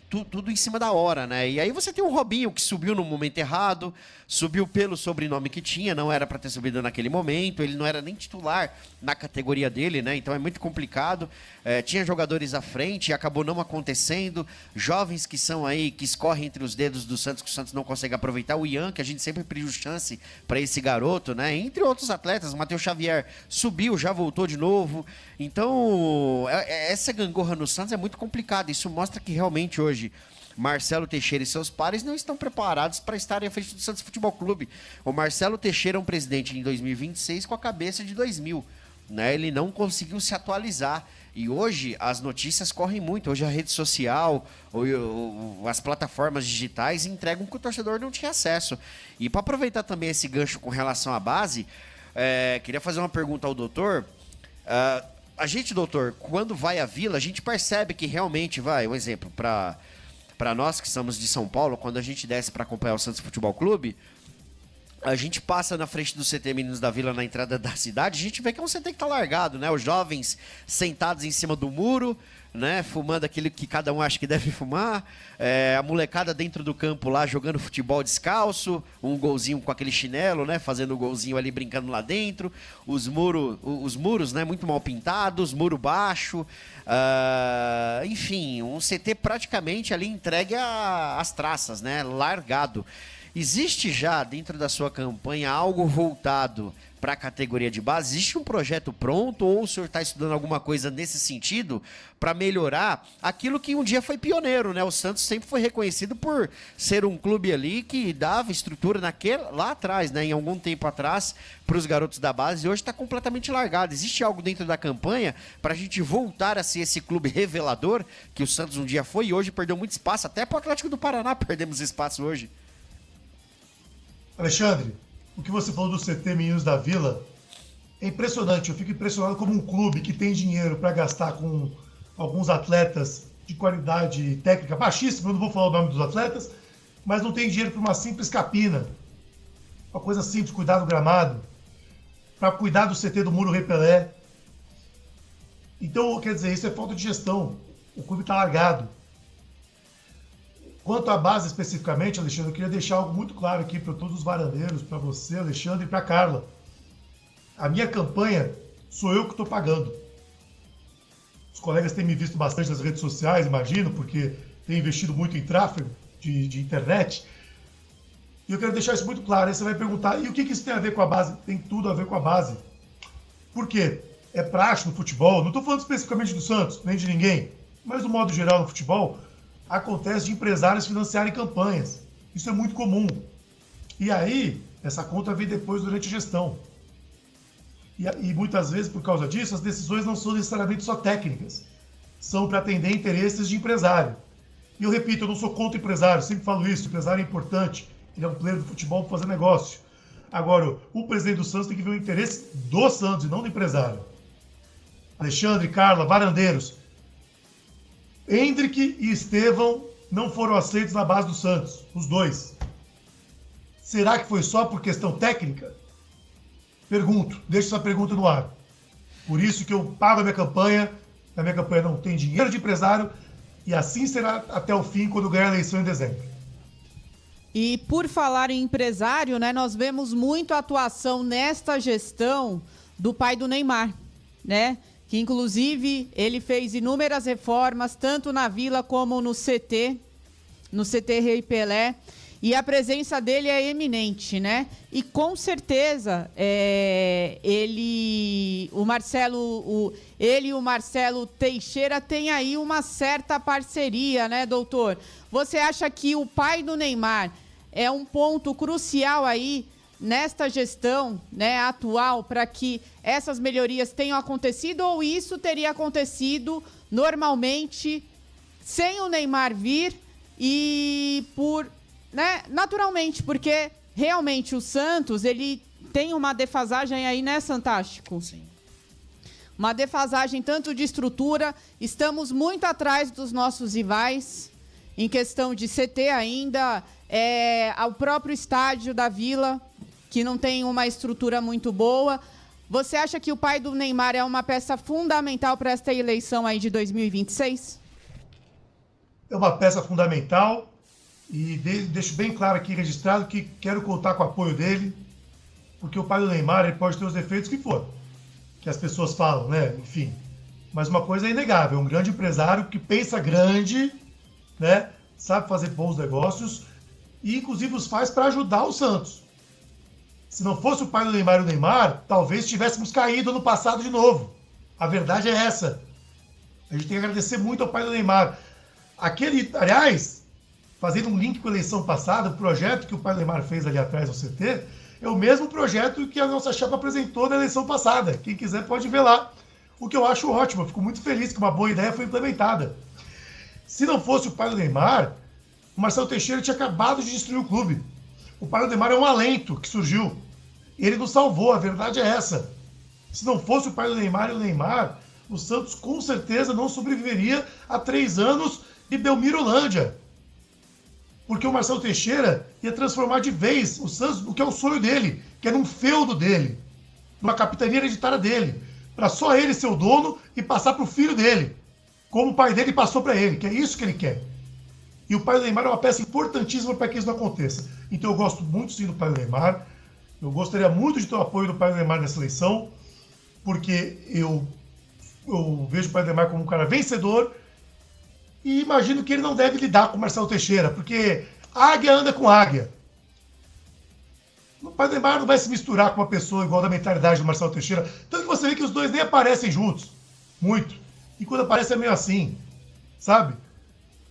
tudo em cima da hora, né? E aí você tem o Robinho que subiu no momento errado, subiu pelo sobrenome que tinha, não era para ter subido naquele momento, ele não era nem titular na categoria dele, né? Então é muito complicado. Tinha jogadores à frente e acabou não acontecendo. Jovens que são aí, que escorrem entre os dedos do Santos, que o Santos não consegue aproveitar. O Ian, que a gente sempre pediu chance para esse garoto, né? Entre outros atletas, o Matheus Xavier subiu, já voltou de novo. Então, essa gangorra no Santos é muito complicada. Isso mostra que realmente hoje Marcelo Teixeira e seus pares não estão preparados para estarem à frente do Santos Futebol Clube. O Marcelo Teixeira é um presidente em 2026 com a cabeça de 2000. Né? Ele não conseguiu se atualizar. E hoje as notícias correm muito. Hoje a rede social, as plataformas digitais entregam que o torcedor não tinha acesso. E para aproveitar também esse gancho com relação à base, queria fazer uma pergunta ao doutor. A gente, doutor, quando vai à Vila, a gente percebe que realmente um exemplo, para nós que somos de São Paulo, quando a gente desce para acompanhar o Santos Futebol Clube, a gente passa na frente do CT Meninos da Vila na entrada da cidade, a gente vê que é um CT que tá largado, né? Os jovens sentados em cima do muro, né? Fumando aquilo que cada um acha que deve fumar, a molecada dentro do campo lá jogando futebol descalço, um golzinho com aquele chinelo, né? Fazendo o golzinho ali, brincando lá dentro, os muros, né? Muito mal pintados, muro baixo, enfim, um CT praticamente ali entregue às traças, né? Largado. Existe já dentro da sua campanha algo voltado para a categoria de base? Existe um projeto pronto ou o senhor está estudando alguma coisa nesse sentido para melhorar aquilo que um dia foi pioneiro, né? O Santos sempre foi reconhecido por ser um clube ali que dava estrutura lá atrás, né? Em algum tempo atrás, para os garotos da base, e hoje está completamente largado. Existe algo dentro da campanha para a gente voltar a ser esse clube revelador que o Santos um dia foi e hoje perdeu muito espaço, até para o Atlético do Paraná perdemos espaço hoje. Alexandre, o que você falou do CT Meninos da Vila é impressionante. Eu fico impressionado como um clube que tem dinheiro para gastar com alguns atletas de qualidade técnica baixíssima, eu não vou falar o nome dos atletas, mas não tem dinheiro para uma simples capina, uma coisa simples, cuidar do gramado, para cuidar do CT do Muro Repelé. Então, quer dizer, isso é falta de gestão. O clube está largado. Quanto à base especificamente, Alexandre, eu queria deixar algo muito claro aqui para todos os varandeiros, para você, Alexandre, e para a Carla. A minha campanha sou eu que estou pagando. Os colegas têm me visto bastante nas redes sociais, imagino, porque têm investido muito em tráfego de internet. E eu quero deixar isso muito claro. Aí você vai perguntar, e o que isso tem a ver com a base? Tem tudo a ver com a base. Por quê? É praxe no futebol, não estou falando especificamente do Santos, nem de ninguém, mas no modo geral no futebol, acontece de empresários financiarem campanhas. Isso é muito comum. E aí, essa conta vem depois durante a gestão. E muitas vezes, por causa disso, as decisões não são necessariamente só técnicas. São para atender interesses de empresário. E eu repito, eu não sou contra empresário, sempre falo isso, o empresário é importante. Ele é um player do futebol para fazer negócio. Agora, o presidente do Santos tem que ver o interesse do Santos e não do empresário. Alexandre, Carla, varandeiros, Hendrick e Estevão não foram aceitos na base do Santos, os dois. Será que foi só por questão técnica? Pergunto, deixo essa pergunta no ar. Por isso que eu pago a minha campanha, na minha campanha não tem dinheiro de empresário, e assim será até o fim, quando ganhar a eleição em dezembro. E por falar em empresário, né, nós vemos muito a atuação nesta gestão do pai do Neymar, né? Que inclusive ele fez inúmeras reformas, tanto na Vila como no CT Rei Pelé, e a presença dele é eminente, né? E com certeza ele e o Marcelo Teixeira têm aí uma certa parceria, né, doutor? Você acha que o pai do Neymar é um ponto crucial aí nesta gestão, né, atual, para que essas melhorias tenham acontecido, ou isso teria acontecido normalmente sem o Neymar vir e naturalmente, porque realmente o Santos, ele tem uma defasagem aí, né, Santástico? Sim. Uma defasagem tanto de estrutura, estamos muito atrás dos nossos rivais, em questão de CT ainda, ao próprio estádio da Vila, que não tem uma estrutura muito boa. Você acha que o pai do Neymar é uma peça fundamental para esta eleição aí de 2026? É uma peça fundamental e deixo bem claro aqui, registrado, que quero contar com o apoio dele, porque o pai do Neymar ele pode ter os defeitos que for, que as pessoas falam, né? Enfim. Mas uma coisa é inegável, é um grande empresário que pensa grande, né? Sabe fazer bons negócios e, inclusive, os faz para ajudar o Santos. Se não fosse o pai do Neymar e o Neymar, talvez tivéssemos caído ano passado de novo. A verdade é essa. A gente tem que agradecer muito ao pai do Neymar. Aliás, fazendo um link com a eleição passada, o projeto que o pai do Neymar fez ali atrás no CT, é o mesmo projeto que a nossa chapa apresentou na eleição passada. Quem quiser pode ver lá. O que eu acho ótimo. Eu fico muito feliz que uma boa ideia foi implementada. Se não fosse o pai do Neymar, o Marcelo Teixeira tinha acabado de destruir o clube. O pai do Neymar é um alento que surgiu. Ele nos salvou, a verdade é essa. Se não fosse o pai do Neymar e o Neymar, o Santos com certeza não sobreviveria a 3 anos de Belmirolândia. Porque o Marcelo Teixeira ia transformar de vez o Santos no que é o sonho dele, que era um feudo dele, numa capitania hereditária dele, para só ele ser o dono e passar para o filho dele, como o pai dele passou para ele, que é isso que ele quer. E o pai do Neymar é uma peça importantíssima para que isso não aconteça. Então eu gosto muito sim do pai do Neymar, eu gostaria muito de ter o apoio do pai do Neymar nessa eleição, porque eu vejo o pai do Neymar como um cara vencedor e imagino que ele não deve lidar com o Marcelo Teixeira, porque águia anda com águia. O pai do Neymar não vai se misturar com uma pessoa igual da mentalidade do Marcelo Teixeira, tanto que você vê que os dois nem aparecem juntos, muito. E quando aparece é meio assim, sabe?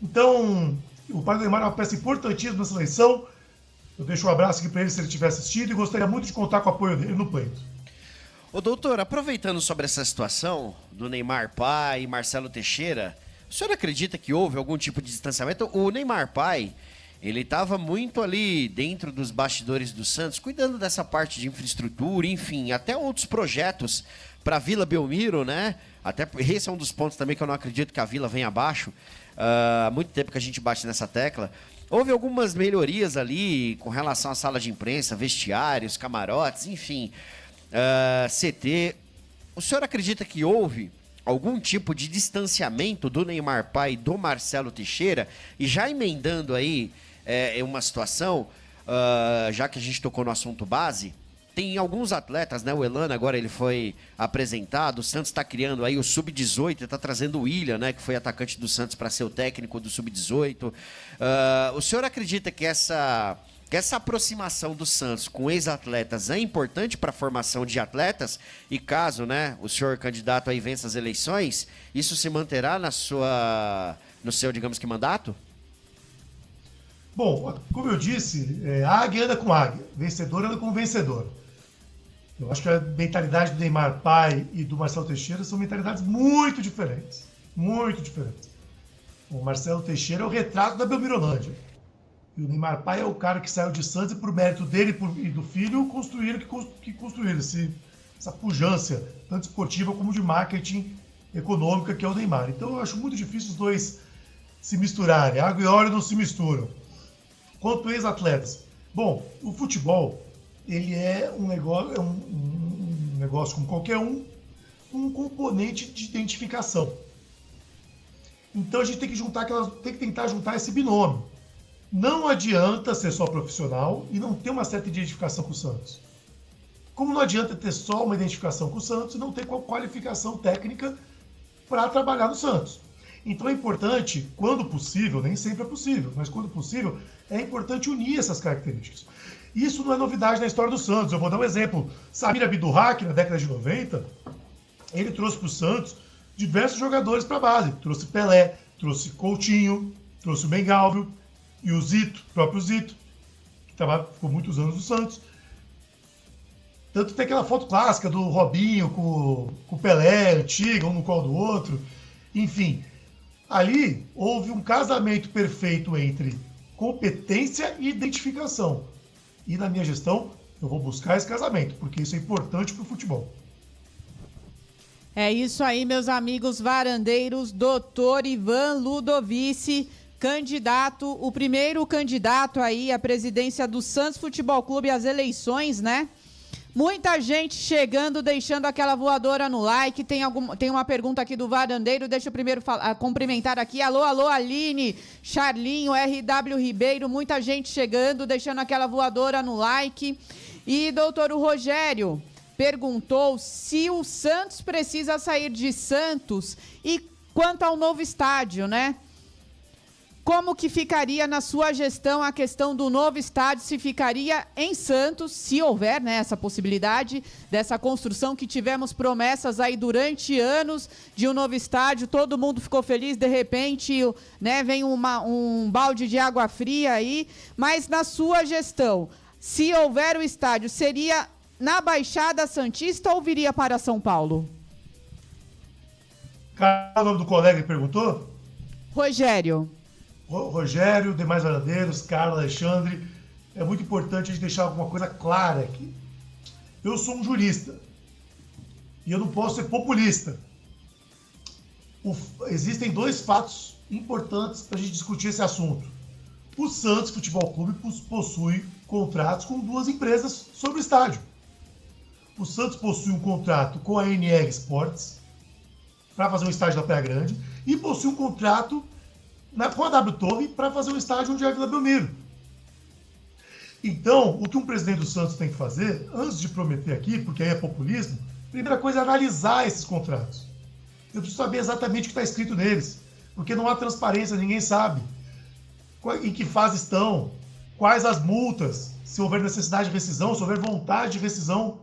Então, o pai do Neymar é uma peça importantíssima nessa eleição. Eu deixo um abraço aqui para ele se ele tiver assistido e gostaria muito de contar com o apoio dele no pleito. Ô doutor, aproveitando sobre essa situação do Neymar pai e Marcelo Teixeira, o senhor acredita que houve algum tipo de distanciamento? O Neymar pai, ele estava muito ali dentro dos bastidores do Santos, cuidando dessa parte de infraestrutura, enfim, até outros projetos para a Vila Belmiro, né? Até esse é um dos pontos também que eu não acredito que a Vila venha abaixo. Há muito tempo que a gente bate nessa tecla. Houve algumas melhorias ali com relação à sala de imprensa, vestiários, camarotes, enfim, CT. O senhor acredita que houve algum tipo de distanciamento do Neymar pai e do Marcelo Teixeira? E já emendando aí uma situação, já que a gente tocou no assunto base, tem alguns atletas, né? O Elano agora ele foi apresentado, o Santos está criando aí o Sub-18, está trazendo o William, né? Que foi atacante do Santos para ser o técnico do Sub-18. O senhor acredita que essa aproximação do Santos com ex-atletas é importante para a formação de atletas? E caso, né, o senhor candidato aí vença as eleições, isso se manterá no seu, digamos que, mandato? Bom, como eu disse, águia anda com águia, vencedor anda com vencedor. Eu acho que a mentalidade do Neymar pai e do Marcelo Teixeira são mentalidades muito diferentes. Muito diferentes. O Marcelo Teixeira é o retrato da Belmirolândia. E o Neymar pai é o cara que saiu de Santos e, por mérito dele e do filho, construíram que construíram essa pujança, tanto esportiva como de marketing econômica, que é o Neymar. Então eu acho muito difícil os dois se misturarem. Água e óleo não se misturam. Quanto ex-atletas. Bom, o futebol, ele é um negócio como qualquer um componente de identificação. Então a gente tem que tentar juntar esse binômio. Não adianta ser só profissional e não ter uma certa identificação com o Santos. Como não adianta ter só uma identificação com o Santos e não ter qualificação técnica para trabalhar no Santos. Então é importante, quando possível, nem sempre é possível, mas quando possível, é importante unir essas características. Isso não é novidade na história do Santos. Eu vou dar um exemplo. Samir Abdurrak, na década de 90, ele trouxe para o Santos diversos jogadores para a base. Trouxe Pelé, trouxe Coutinho, trouxe o Mengalvio e o Zito, o próprio Zito. ficou muitos anos no Santos. Tanto tem aquela foto clássica do Robinho com o Pelé, antigo, um no colo do outro. Enfim, ali houve um casamento perfeito entre competência e identificação. E na minha gestão, eu vou buscar esse casamento, porque isso é importante para o futebol. É isso aí, meus amigos varandeiros. Doutor Ivan Ludovici, candidato, o primeiro candidato aí à presidência do Santos Futebol Clube às eleições, né? Muita gente chegando, deixando aquela voadora no like. Tem uma pergunta aqui do varandeiro. Deixa eu primeiro cumprimentar aqui. Alô, Aline, Charlinho, RW Ribeiro. Muita gente chegando, deixando aquela voadora no like. E doutor Rogério perguntou se o Santos precisa sair de Santos e quanto ao novo estádio, né? Como que ficaria na sua gestão a questão do novo estádio, se ficaria em Santos, se houver, né, essa possibilidade dessa construção que tivemos promessas aí durante anos de um novo estádio, todo mundo ficou feliz, de repente, né, vem um balde de água fria aí, mas na sua gestão, se houver o estádio, seria na Baixada Santista ou viria para São Paulo? Qual é o nome do colega que perguntou? Rogério. Rogério, demais verdadeiros, Carlos, Alexandre, é muito importante a gente deixar alguma coisa clara aqui. Eu sou um jurista e eu não posso ser populista. Existem dois fatos importantes para a gente discutir esse assunto. O Santos Futebol Clube possui contratos com duas empresas sobre o estádio. O Santos possui um contrato com a NR Sports para fazer um estádio na Praia Grande e possui um contrato com a W Torre para fazer um estádio onde é a Vila Belmiro. Então, o que um presidente do Santos tem que fazer, antes de prometer aqui, porque aí é populismo, a primeira coisa é analisar esses contratos. Eu preciso saber exatamente o que está escrito neles, porque não há transparência, ninguém sabe em que fase estão, quais as multas, se houver necessidade de rescisão, se houver vontade de rescisão.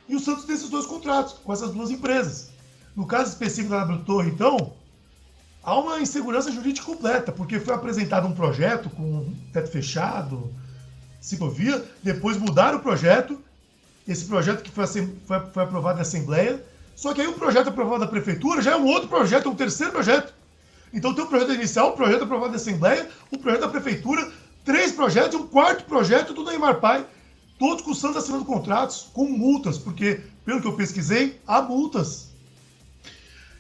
E o Santos tem esses dois contratos com essas duas empresas. No caso específico da W Torre, então, há uma insegurança jurídica completa, porque foi apresentado um projeto com teto fechado, ciclovia, depois mudaram o projeto, esse projeto que foi aprovado na Assembleia, só que aí o projeto aprovado da Prefeitura já é um outro projeto, um terceiro projeto. Então tem o projeto inicial, o projeto aprovado na Assembleia, o projeto da Prefeitura, 3 projetos e um quarto projeto do Neymar Pai, todos com o Santos assinando contratos, com multas, porque, pelo que eu pesquisei, há multas.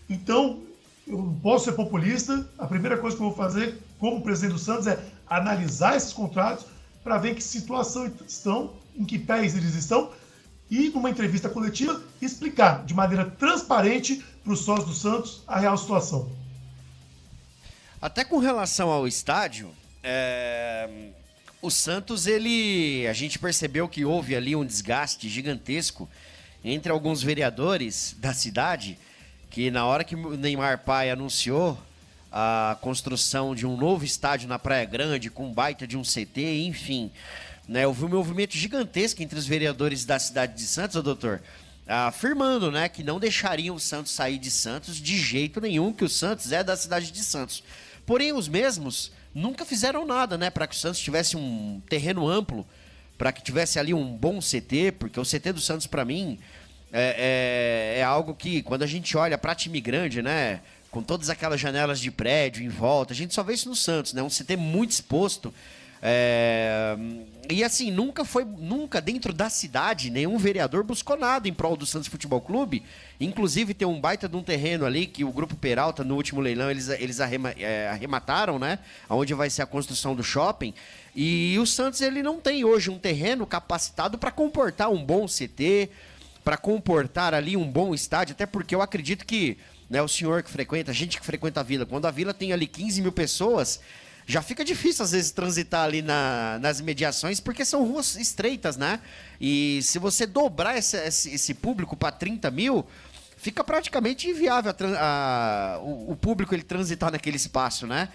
Então, eu não posso ser populista, a primeira coisa que eu vou fazer como presidente do Santos é analisar esses contratos para ver em que situação estão, em que pés eles estão e, numa entrevista coletiva, explicar de maneira transparente para os sócios do Santos a real situação. Até com relação ao estádio, o Santos, a gente percebeu que houve ali um desgaste gigantesco entre alguns vereadores da cidade, que na hora que o Neymar Pai anunciou a construção de um novo estádio na Praia Grande, com um baita de um CT, enfim, né, houve um movimento gigantesco entre os vereadores da cidade de Santos, doutor, afirmando, né, que não deixariam o Santos sair de Santos de jeito nenhum, que o Santos é da cidade de Santos. Porém, os mesmos nunca fizeram nada, né, para que o Santos tivesse um terreno amplo, para que tivesse ali um bom CT, porque o CT do Santos, para mim, é algo que, quando a gente olha para time grande, né, com todas aquelas janelas de prédio em volta, a gente só vê isso no Santos, né, um CT muito exposto, e assim, nunca dentro da cidade, nenhum vereador buscou nada em prol do Santos Futebol Clube, inclusive tem um baita de um terreno ali, que o Grupo Peralta, no último leilão, eles arremataram, né, onde vai ser a construção do shopping, e o Santos, ele não tem hoje um terreno capacitado para comportar um bom CT, para comportar ali um bom estádio, até porque eu acredito que, né, o senhor que frequenta, a gente que frequenta a Vila, quando a Vila tem ali 15 mil pessoas, já fica difícil às vezes transitar ali nas imediações, porque são ruas estreitas, né? E se você dobrar esse público para 30 mil, fica praticamente inviável o público ele transitar naquele espaço, né?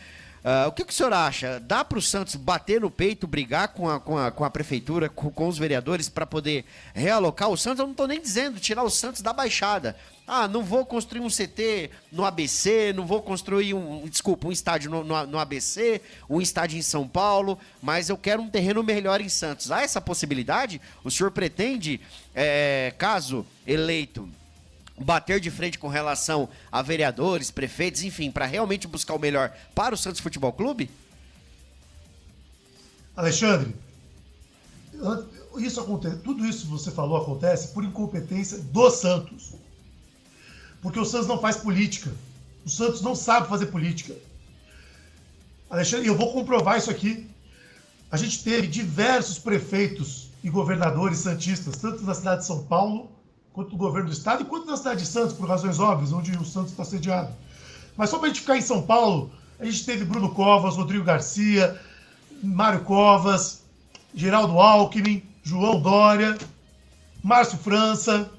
O que o senhor acha? Dá para o Santos bater no peito, brigar com a prefeitura, com os vereadores, para poder realocar o Santos? Eu não estou nem dizendo tirar o Santos da Baixada. Não vou construir um CT no ABC, não vou construir um estádio no ABC, um estádio em São Paulo, mas eu quero um terreno melhor em Santos. Há essa possibilidade? O senhor pretende, caso eleito, bater de frente com relação a vereadores, prefeitos, enfim, para realmente buscar o melhor para o Santos Futebol Clube? Alexandre, tudo isso que você falou acontece por incompetência do Santos. Porque o Santos não faz política. O Santos não sabe fazer política. Alexandre, eu vou comprovar isso aqui. A gente teve diversos prefeitos e governadores santistas, tanto na cidade de São Paulo, quanto no governo do estado, e quanto na cidade de Santos, por razões óbvias, onde o Santos está sediado. Mas só para a gente ficar em São Paulo, a gente teve Bruno Covas, Rodrigo Garcia, Mário Covas, Geraldo Alckmin, João Dória, Márcio França,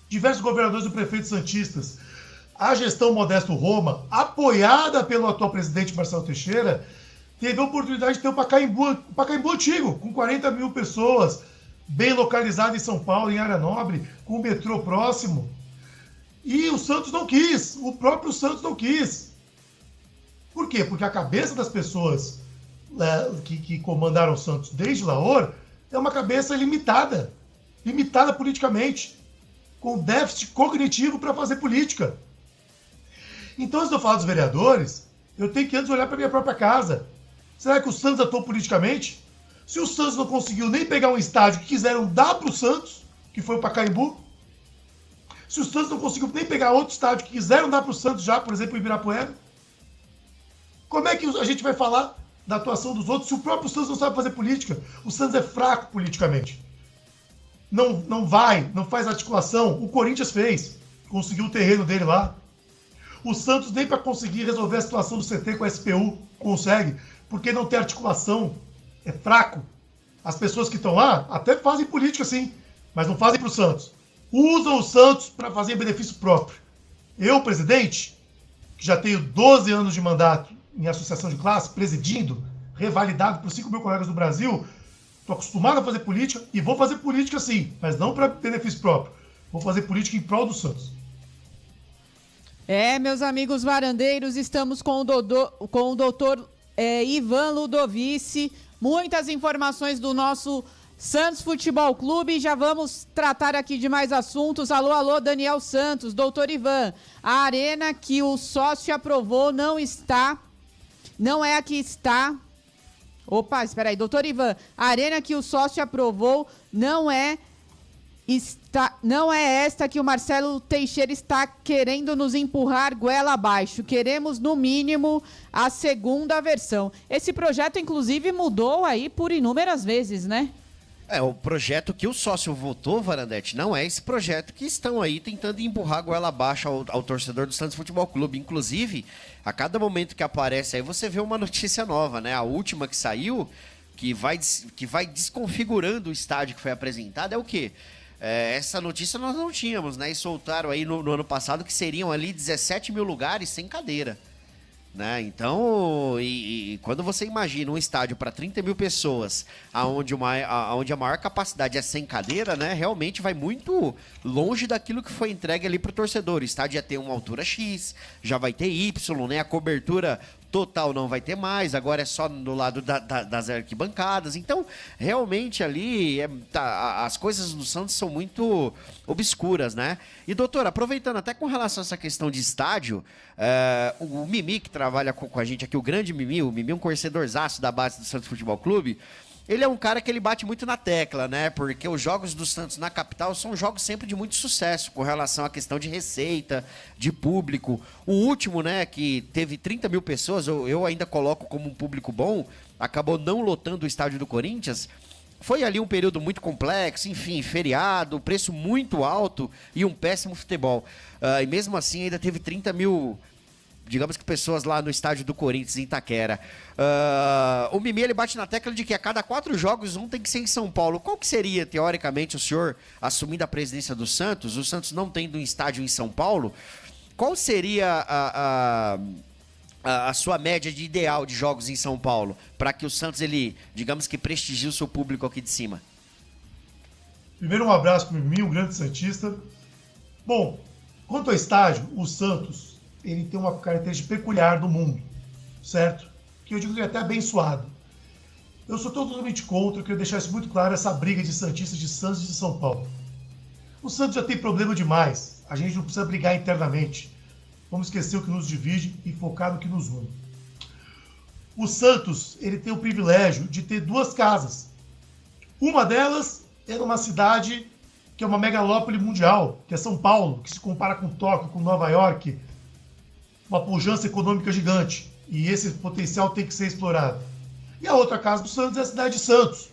diversos governadores e prefeitos santistas. A gestão Modesto Roma, apoiada pelo atual presidente Marcelo Teixeira, teve a oportunidade de ter o Pacaembu antigo, com 40 mil pessoas, bem localizado em São Paulo, em área nobre, com o metrô próximo. E o Santos não quis, o próprio Santos não quis. Por quê? Porque a cabeça das pessoas que comandaram o Santos desde Lahore é uma cabeça limitada politicamente, com déficit cognitivo para fazer política. Então, antes de eu falar dos vereadores, eu tenho que antes olhar para minha própria casa. Será que o Santos atuou politicamente? Se o Santos não conseguiu nem pegar um estádio que quiseram dar para o Santos, que foi o Pacaembu, se o Santos não conseguiu nem pegar outro estádio que quiseram dar para o Santos já, por exemplo, o Ibirapuera, como é que a gente vai falar da atuação dos outros se o próprio Santos não sabe fazer política? O Santos é fraco politicamente. Não faz articulação. O Corinthians fez, conseguiu o terreno dele lá. O Santos nem para conseguir resolver a situação do CT com a SPU consegue, porque não tem articulação, é fraco. As pessoas que estão lá até fazem política sim, mas não fazem para o Santos. Usam o Santos para fazer benefício próprio. Eu, presidente, que já tenho 12 anos de mandato em associação de classe, presidindo, revalidado por 5 mil colegas do Brasil, estou acostumado a fazer política e vou fazer política sim, mas não para benefício próprio. Vou fazer política em prol do Santos. Meus amigos varandeiros, estamos com o doutor Ivan Ludovici. Muitas informações do nosso Santos Futebol Clube. Já vamos tratar aqui de mais assuntos. Alô, Daniel Santos, doutor Ivan. A arena que o sócio aprovou não é a que está... Opa, espera aí, doutor Ivan. A arena que o sócio aprovou não é esta que o Marcelo Teixeira está querendo nos empurrar goela abaixo. Queremos, no mínimo, a segunda versão. Esse projeto, inclusive, mudou aí por inúmeras vezes, né? O projeto que o sócio votou, Varandete, não é esse projeto que estão aí tentando empurrar a goela abaixo ao torcedor do Santos Futebol Clube. Inclusive, a cada momento que aparece aí, você vê uma notícia nova, né? A última que saiu, que vai desconfigurando o estádio que foi apresentado, é o quê? Essa notícia nós não tínhamos, né? E soltaram aí no ano passado que seriam ali 17 mil lugares sem cadeira, né? Então, quando você imagina um estádio para 30 mil pessoas, onde a maior capacidade é sem cadeira, né? Realmente vai muito longe daquilo que foi entregue ali para o torcedor. O estádio ia ter uma altura X, já vai ter Y, né? A cobertura total não vai ter mais, agora é só do lado das arquibancadas. Então, realmente ali, as coisas do Santos são muito obscuras, né? E, doutor, aproveitando até com relação a essa questão de estádio, o Mimi, que trabalha com a gente aqui, o grande Mimi, é um torcedorzaço da base do Santos Futebol Clube. Ele é um cara que ele bate muito na tecla, né? Porque os jogos do Santos na capital são jogos sempre de muito sucesso com relação à questão de receita, de público. O último, né, que teve 30 mil pessoas, eu ainda coloco como um público bom, acabou não lotando o estádio do Corinthians. Foi ali um período muito complexo, enfim, feriado, preço muito alto e um péssimo futebol. E mesmo assim ainda teve 30 mil... digamos que pessoas lá no estádio do Corinthians, em Itaquera. O Mimi, ele bate na tecla de que a cada 4 jogos, um tem que ser em São Paulo. Qual que seria, teoricamente, o senhor assumindo a presidência do Santos, o Santos não tendo um estádio em São Paulo, qual seria a sua média de ideal de jogos em São Paulo, para que o Santos, ele, digamos que prestigie o seu público aqui de cima? Primeiro, um abraço para o Mimi, um grande santista. Bom, quanto ao estádio, o Santos, ele tem uma característica peculiar do mundo, certo? Que eu digo que é até abençoado. Eu sou totalmente contra, eu quero deixar isso muito claro, essa briga de santistas de Santos e de São Paulo. O Santos já tem problema demais, a gente não precisa brigar internamente. Vamos esquecer o que nos divide e focar no que nos une. O Santos, ele tem o privilégio de ter duas casas. Uma delas é numa cidade que é uma megalópole mundial, que é São Paulo, que se compara com Tóquio, com Nova York, uma pujança econômica gigante. E esse potencial tem que ser explorado. E a outra casa do Santos é a cidade de Santos.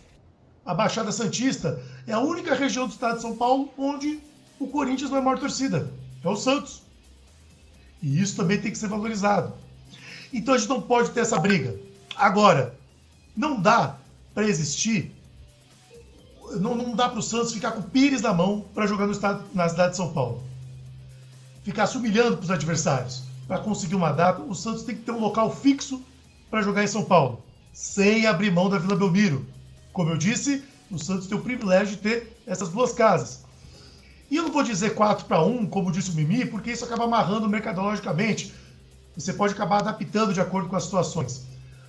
A Baixada Santista é a única região do estado de São Paulo onde o Corinthians não é a maior torcida. É o Santos. E isso também tem que ser valorizado. Então a gente não pode ter essa briga. Agora, não dá para existir, não dá para o Santos ficar com o pires na mão para jogar na cidade de São Paulo. Ficar se humilhando para os adversários. Para conseguir uma data, o Santos tem que ter um local fixo para jogar em São Paulo, sem abrir mão da Vila Belmiro. Como eu disse, o Santos tem o privilégio de ter essas duas casas. E eu não vou dizer 4-1, como disse o Mimi, porque isso acaba amarrando mercadologicamente. Você pode acabar adaptando de acordo com as situações.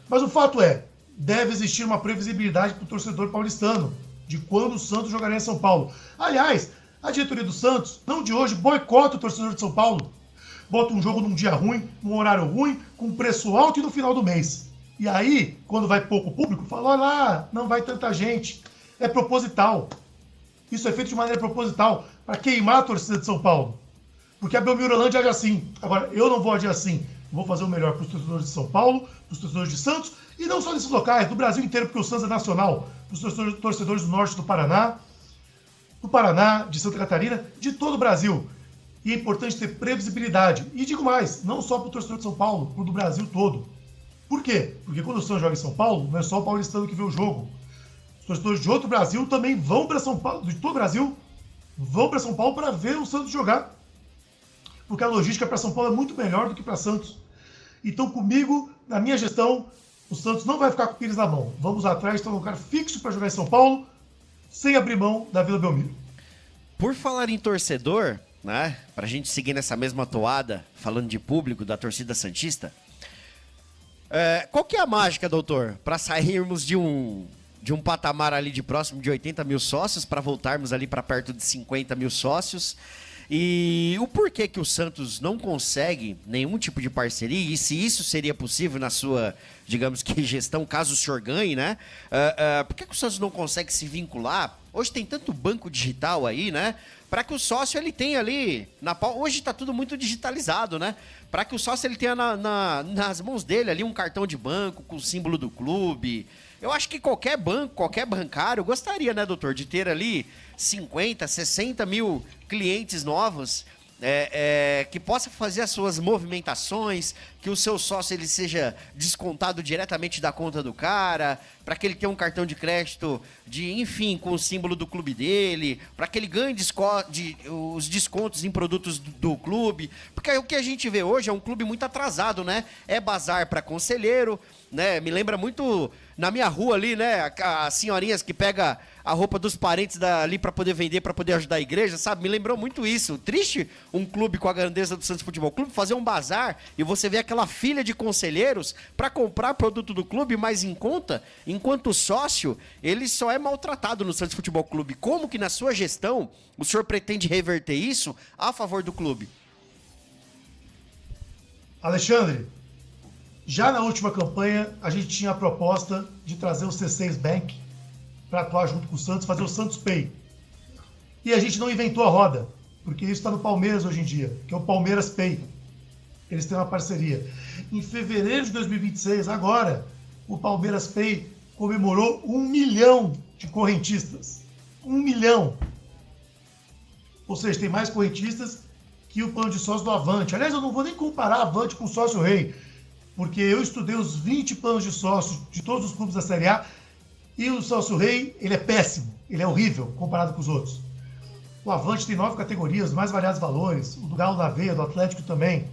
Mas o fato é, deve existir uma previsibilidade para o torcedor paulistano de quando o Santos jogará em São Paulo. Aliás, a diretoria do Santos, não de hoje, boicota o torcedor de São Paulo. Bota um jogo num dia ruim, num horário ruim, com preço alto e no final do mês. E aí, quando vai pouco público, fala, olha lá, não vai tanta gente. É proposital. Isso é feito de maneira proposital, para queimar a torcida de São Paulo. Porque a Belmirolândia age assim. Agora, eu não vou agir assim. Vou fazer o melhor para os torcedores de São Paulo, para os torcedores de Santos, e não só desses locais, do Brasil inteiro, porque o Santos é nacional. Para os torcedores do norte do Paraná, de Santa Catarina, de todo o Brasil. E é importante ter previsibilidade. E digo mais, não só para o torcedor de São Paulo, para o do Brasil todo. Por quê? Porque quando o Santos joga em São Paulo, não é só o paulistano que vê o jogo. Os torcedores de outro Brasil também vão para São Paulo, de todo o Brasil, vão para São Paulo para ver o Santos jogar. Porque a logística para São Paulo é muito melhor do que para Santos. Então, comigo, na minha gestão, o Santos não vai ficar com o pires na mão. Vamos atrás, ter um lugar fixo para jogar em São Paulo, sem abrir mão da Vila Belmiro. Por falar em torcedor, né, pra gente seguir nessa mesma toada, falando de público, da torcida santista, qual que é a mágica, doutor, para sairmos de um patamar ali de próximo de 80 mil sócios para voltarmos ali para perto de 50 mil sócios? E o porquê que o Santos não consegue nenhum tipo de parceria, e se isso seria possível na sua, digamos que, gestão, caso o senhor ganhe, né? Por que o Santos não consegue se vincular? Hoje tem tanto banco digital aí, né? Para que o sócio, ele tenha ali, hoje está tudo muito digitalizado, né? Para que o sócio, ele tenha nas mãos dele ali um cartão de banco com o símbolo do clube. Eu acho que qualquer banco, qualquer bancário gostaria, né, doutor, de ter ali 50, 60 mil clientes novos, que possa fazer as suas movimentações, que o seu sócio ele seja descontado diretamente da conta do cara, para que ele tenha um cartão de crédito, enfim, com o símbolo do clube dele, para que ele ganhe os descontos em produtos do clube, porque o que a gente vê hoje é um clube muito atrasado, né? É bazar para conselheiro, né? Me lembra muito na minha rua ali, né? As senhorinhas que pegam a roupa dos parentes ali para poder vender, para poder ajudar a igreja, sabe? Me lembrou muito isso. Triste um clube com a grandeza do Santos Futebol Clube fazer um bazar e você vê aquela filha de conselheiros para comprar produto do clube mais em conta, enquanto o sócio, ele só é maltratado no Santos Futebol Clube. Como que na sua gestão o senhor pretende reverter isso a favor do clube? Alexandre, já na última campanha a gente tinha a proposta de trazer o C6 Bank para atuar junto com o Santos, fazer o Santos Pay. E a gente não inventou a roda, porque isso está no Palmeiras hoje em dia, que é o Palmeiras Pay. Eles têm uma parceria. Em fevereiro de 2026, agora, o Palmeiras Pay comemorou 1 milhão de correntistas. 1 milhão. Ou seja, tem mais correntistas que o plano de sócio do Avante. Aliás, eu não vou nem comparar Avante com o Sócio Rei, porque eu estudei os 20 planos de sócios de todos os clubes da Série A, e o Sócio Rei, ele é péssimo, ele é horrível comparado com os outros. O Avante tem 9 categorias, mais variados valores, o do Galo da Veia, do Atlético também.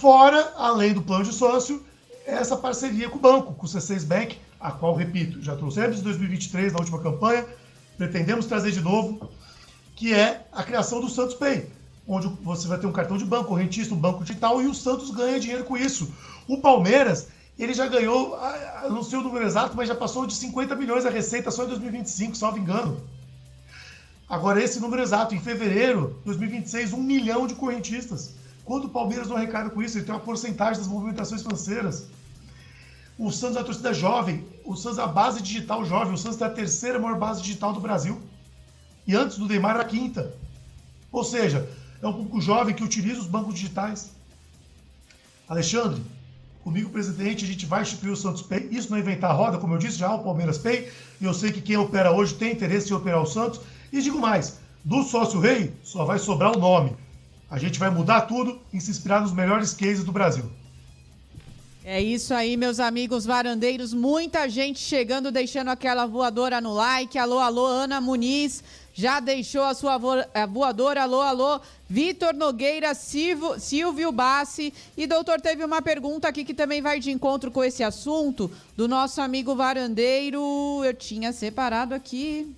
Fora, além do plano de sócio, essa parceria com o banco, com o C6 Bank, a qual, repito, já trouxemos em 2023, na última campanha, pretendemos trazer de novo, que é a criação do Santos Pay, onde você vai ter um cartão de banco, correntista, um banco digital, e o Santos ganha dinheiro com isso. O Palmeiras, ele já ganhou, não sei o número exato, mas já passou de 50 milhões a receita só em 2025, salvo engano. Agora, esse número exato, em fevereiro de 2026, 1 milhão de correntistas. Quanto o Palmeiras não arrecada com isso? Ele tem uma porcentagem das movimentações financeiras. O Santos é a torcida jovem, o Santos é a base digital jovem, o Santos é a terceira maior base digital do Brasil. E antes do Neymar era a quinta. Ou seja, é um público jovem que utiliza os bancos digitais. Alexandre, comigo, presidente, a gente vai instituir o Santos Pay. Isso não é inventar a roda, como eu disse, já há o Palmeiras Pay. E eu sei que quem opera hoje tem interesse em operar o Santos. E digo mais, do sócio rei só vai sobrar o nome. A gente vai mudar tudo e se inspirar nos melhores cases do Brasil. É isso aí, meus amigos varandeiros. Muita gente chegando, deixando aquela voadora no like. Alô, alô, Ana Muniz. Já deixou a sua voadora. Alô, alô, Vitor Nogueira, Silvio Bassi. E, doutor, teve uma pergunta aqui que também vai de encontro com esse assunto, do nosso amigo varandeiro. Eu tinha separado aqui.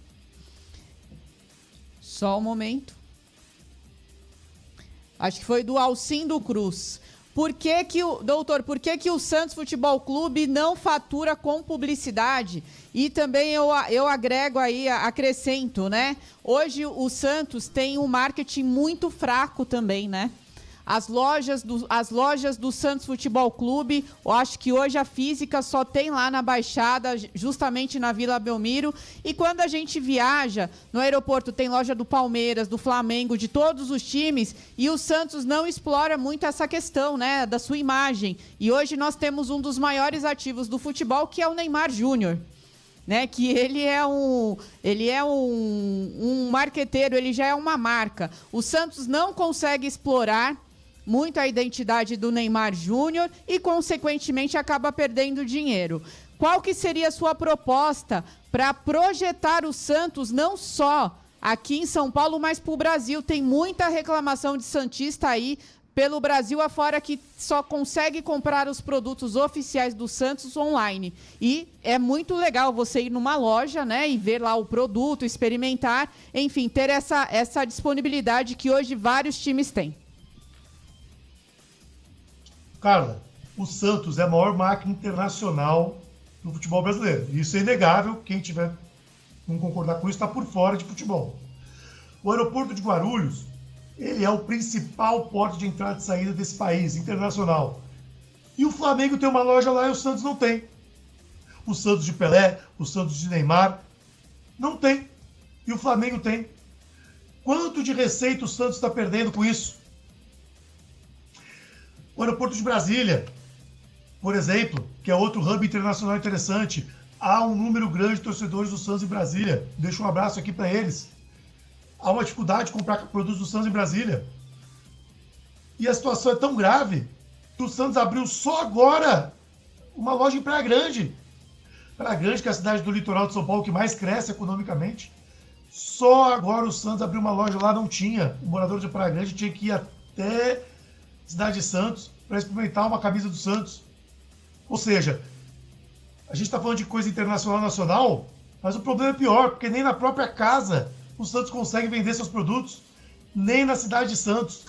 Só um momento. Acho que foi do Alcindo Cruz. Por que o Santos Futebol Clube não fatura com publicidade? E também eu agrego aí, acrescento, né? Hoje o Santos tem um marketing muito fraco também, né? As lojas do Santos Futebol Clube, eu acho que hoje a física só tem lá na Baixada, justamente na Vila Belmiro. E quando a gente viaja no aeroporto, tem loja do Palmeiras, do Flamengo, de todos os times, e o Santos não explora muito essa questão, né, da sua imagem. E hoje nós temos um dos maiores ativos do futebol, que é o Neymar Júnior. Né, que ele é um marqueteiro, ele já é uma marca. O Santos não consegue explorar muito a identidade do Neymar Júnior e, consequentemente, acaba perdendo dinheiro. Qual que seria a sua proposta para projetar o Santos não só aqui em São Paulo, mas para o Brasil? Tem muita reclamação de santista aí pelo Brasil afora que só consegue comprar os produtos oficiais do Santos online. E é muito legal você ir numa loja, né, e ver lá o produto, experimentar, enfim, ter essa disponibilidade que hoje vários times têm. Carla, o Santos é a maior marca internacional do futebol brasileiro. Isso é inegável. Quem tiver não concordar com isso está por fora de futebol. O aeroporto de Guarulhos, ele é o principal porto de entrada e saída desse país, internacional. E o Flamengo tem uma loja lá e o Santos não tem. O Santos de Pelé, o Santos de Neymar, não tem. E o Flamengo tem. Quanto de receita o Santos está perdendo com isso? O aeroporto de Brasília, por exemplo, que é outro hub internacional interessante, há um número grande de torcedores do Santos em Brasília. Deixo um abraço aqui para eles. Há uma dificuldade de comprar produtos do Santos em Brasília. E a situação é tão grave que o Santos abriu só agora uma loja em Praia Grande. Praia Grande, que é a cidade do litoral de São Paulo que mais cresce economicamente. Só agora o Santos abriu uma loja lá, não tinha. O morador de Praia Grande tinha que ir até cidade de Santos para experimentar uma camisa do Santos. Ou seja, a gente está falando de coisa internacional, nacional, mas o problema é pior, porque nem na própria casa o Santos consegue vender seus produtos, nem na cidade de Santos.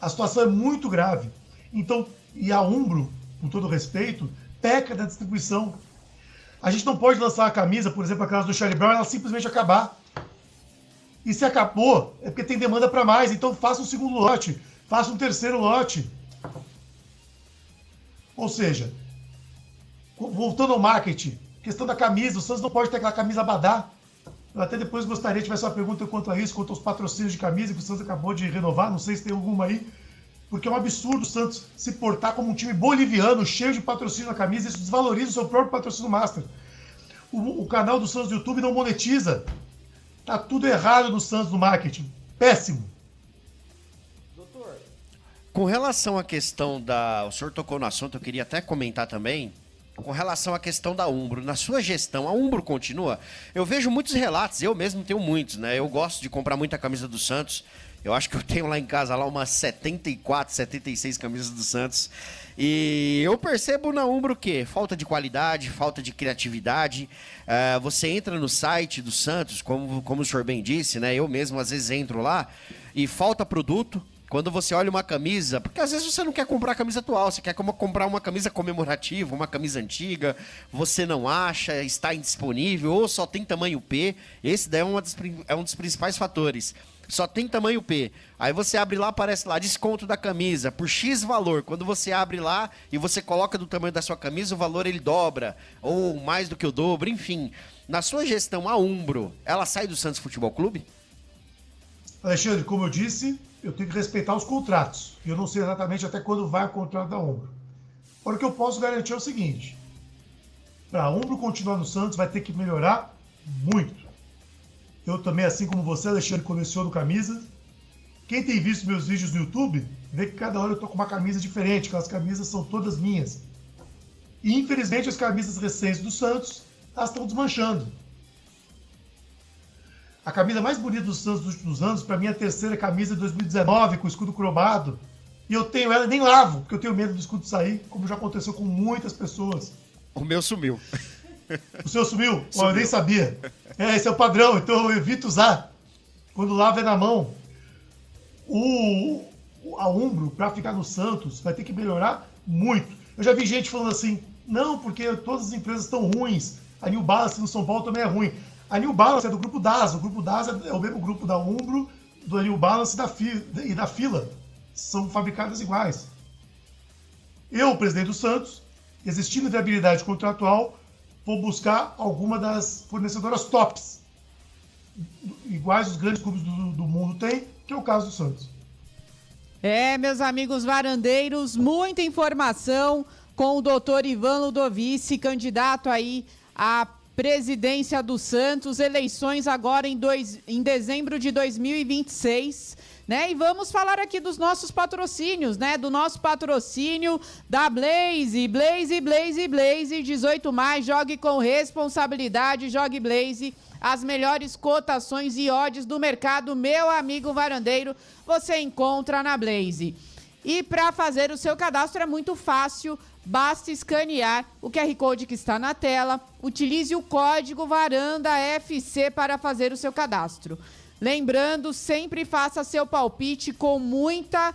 A situação é muito grave. Então, e a Umbro, com todo respeito, peca da distribuição. A gente não pode lançar a camisa, por exemplo, a camisa do Charlie Brown, ela simplesmente acabar. E se acabou, é porque tem demanda para mais. Então faça um segundo lote, faça um terceiro lote. Ou seja, voltando ao marketing, questão da camisa, o Santos não pode ter aquela camisa Abadá. Eu até depois gostaria de tivesse uma pergunta quanto a isso, quanto aos patrocínios de camisa que o Santos acabou de renovar, não sei se tem alguma aí, porque é um absurdo o Santos se portar como um time boliviano, cheio de patrocínio na camisa, isso desvaloriza o seu próprio patrocínio master. O canal do Santos do YouTube não monetiza. Tá tudo errado no Santos no marketing. Péssimo. Com relação à questão da... O senhor tocou no assunto, eu queria até comentar também. com relação à questão da Umbro, na sua gestão, a Umbro continua? Eu vejo muitos relatos, eu mesmo tenho muitos, né? Eu gosto de comprar muita camisa do Santos. Eu acho que eu tenho lá em casa umas 74, 76 camisas do Santos. E eu percebo na Umbro o quê? Falta de qualidade, falta de criatividade. Você entra no site do Santos, como o senhor bem disse, né? Eu mesmo às vezes entro lá e falta produto. Quando você olha uma camisa, porque às vezes você não quer comprar a camisa atual, você quer comprar uma camisa comemorativa, uma camisa antiga, você não acha, está indisponível ou só tem tamanho P. Esse daí é um dos principais fatores. Só tem tamanho P. Aí você abre lá, aparece lá, desconto da camisa, por X valor. Quando você abre lá e você coloca do tamanho da sua camisa, o valor ele dobra, ou mais do que o dobro, enfim. Na sua gestão, a Umbro, ela sai do Santos Futebol Clube? Alexandre, como eu disse, eu tenho que respeitar os contratos. Eu não sei exatamente até quando vai o contrato da Umbro. Agora, o que eu posso garantir é o seguinte. Para a Umbro continuar no Santos, vai ter que melhorar muito. Eu também, assim como você, Alexandre, coleciono camisas. Quem tem visto meus vídeos no YouTube, vê que cada hora eu tô com uma camisa diferente, aquelas camisas são todas minhas. E, infelizmente, as camisas recentes do Santos, elas estão desmanchando. A camisa mais bonita do Santos dos últimos anos, para mim, é a terceira camisa de 2019, com o escudo cromado. E eu tenho ela e nem lavo, porque eu tenho medo do escudo sair, como já aconteceu com muitas pessoas. O meu sumiu. O seu sumiu? Eu nem sabia. Esse é o padrão, então eu evito usar. Quando lava é na mão. A Umbro, para ficar no Santos, vai ter que melhorar muito. Eu já vi gente falando assim, não, porque todas as empresas estão ruins. A New Balance no São Paulo também é ruim. A New Balance é do grupo DAS. O grupo DAS é o mesmo grupo da Umbro, do New Balance e da Fila. São fabricadas iguais. Eu, presidente do Santos, existindo viabilidade contratual, vou buscar alguma das fornecedoras tops, iguais os grandes clubes do mundo têm, que é o caso do Santos. Meus amigos varandeiros, muita informação com o doutor Ivan Ludovici, candidato aí à presidência do Santos, eleições agora em dezembro de 2026, né? E vamos falar aqui dos nossos patrocínios, né? Do nosso patrocínio da Blaze, 18+, jogue com responsabilidade, jogue Blaze, as melhores cotações e odds do mercado, meu amigo varandeiro, você encontra na Blaze. E para fazer o seu cadastro é muito fácil, basta escanear o QR Code que está na tela, utilize o código VARANDAFC para fazer o seu cadastro. Lembrando, sempre faça seu palpite com muita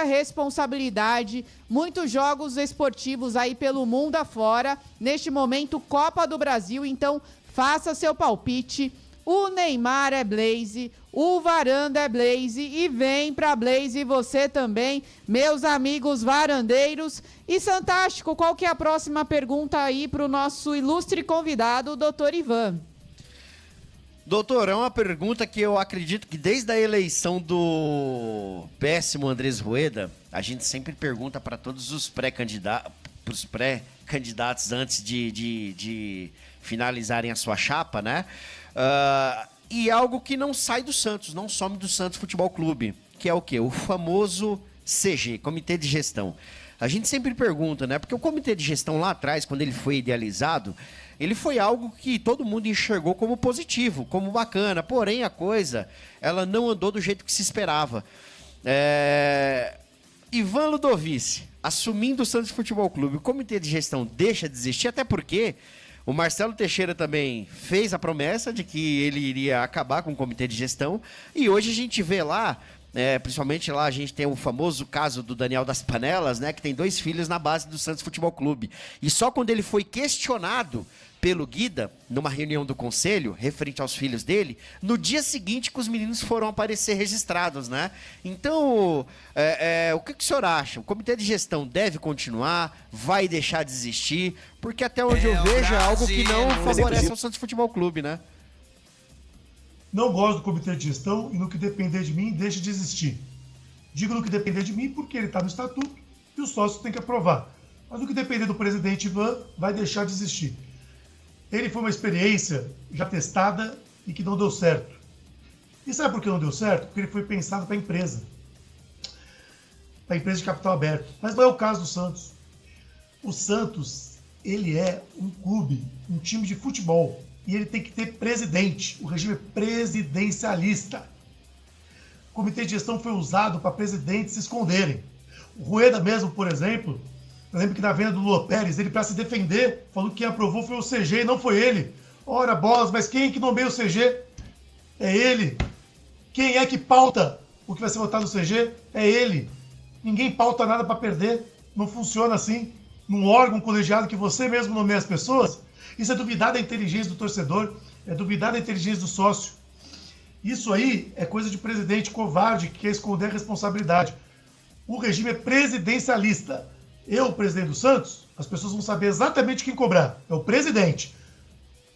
responsabilidade, muitos jogos esportivos aí pelo mundo afora, neste momento Copa do Brasil, então faça seu palpite. O Neymar é Blaze, o Varanda é Blaze e vem pra Blaze você também, meus amigos varandeiros. E Santástico, qual que é a próxima pergunta aí pro nosso ilustre convidado, o doutor Ivan? Doutor, é uma pergunta que eu acredito que desde a eleição do péssimo Andrés Rueda, a gente sempre pergunta para todos os pré-candidatos antes de finalizarem a sua chapa, né? E algo que não sai do Santos, não some do Santos Futebol Clube, que é o quê? O famoso CG, Comitê de Gestão. A gente sempre pergunta, né? Porque o Comitê de Gestão lá atrás, quando ele foi idealizado, ele foi algo que todo mundo enxergou como positivo, como bacana, porém a coisa, ela não andou do jeito que se esperava. Ivan Ludovici, assumindo o Santos Futebol Clube, o Comitê de Gestão deixa de existir, até porque o Marcelo Teixeira também fez a promessa de que ele iria acabar com o Comitê de Gestão, e hoje a gente vê lá, principalmente lá a gente tem o famoso caso do Daniel das Panelas, né, que tem 2 filhos na base do Santos Futebol Clube. E só quando ele foi questionado pelo Guida, numa reunião do conselho, referente aos filhos dele, no dia seguinte que os meninos foram aparecer registrados, né? Então, o que o senhor acha? O Comitê de Gestão deve continuar? Vai deixar de existir? Porque até onde eu vejo é algo que não favorece o Santos Futebol Clube, né? Não gosto do Comitê de Gestão e no que depender de mim, deixa de existir. Digo no que depender de mim porque ele está no estatuto e os sócios têm que aprovar. Mas no que depender do presidente Ivan, vai deixar de existir. Ele foi uma experiência já testada e que não deu certo. E sabe por que não deu certo? Porque ele foi pensado para a empresa de capital aberto. Mas não é o caso do Santos. O Santos ele é um clube, um time de futebol. E ele tem que ter presidente. O regime é presidencialista. O comitê de gestão foi usado para presidentes se esconderem. O Rueda mesmo, por exemplo, eu lembro que na venda do Lula Pérez, ele para se defender, falou que quem aprovou foi o CG e não foi ele. Ora, bolas, mas quem é que nomeia o CG? É ele. Quem é que pauta o que vai ser votado no CG? É ele. Ninguém pauta nada para perder. Não funciona assim. Num órgão colegiado que você mesmo nomeia as pessoas, isso é duvidar da inteligência do torcedor, é duvidar da inteligência do sócio. Isso aí é coisa de presidente covarde que quer esconder a responsabilidade. O regime é presidencialista. Eu, presidente do Santos, as pessoas vão saber exatamente quem cobrar. É o presidente.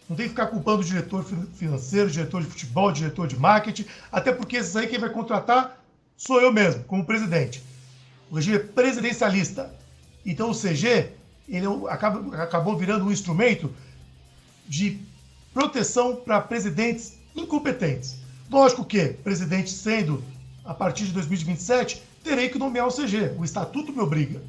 Não tem que ficar culpando o diretor financeiro, o diretor de futebol, o diretor de marketing, até porque esses aí quem vai contratar sou eu mesmo, como presidente. O regime é presidencialista. Então o CG ele acabou virando um instrumento de proteção para presidentes incompetentes. Lógico que, presidente sendo, a partir de 2027, terei que nomear o CG. O estatuto me obriga.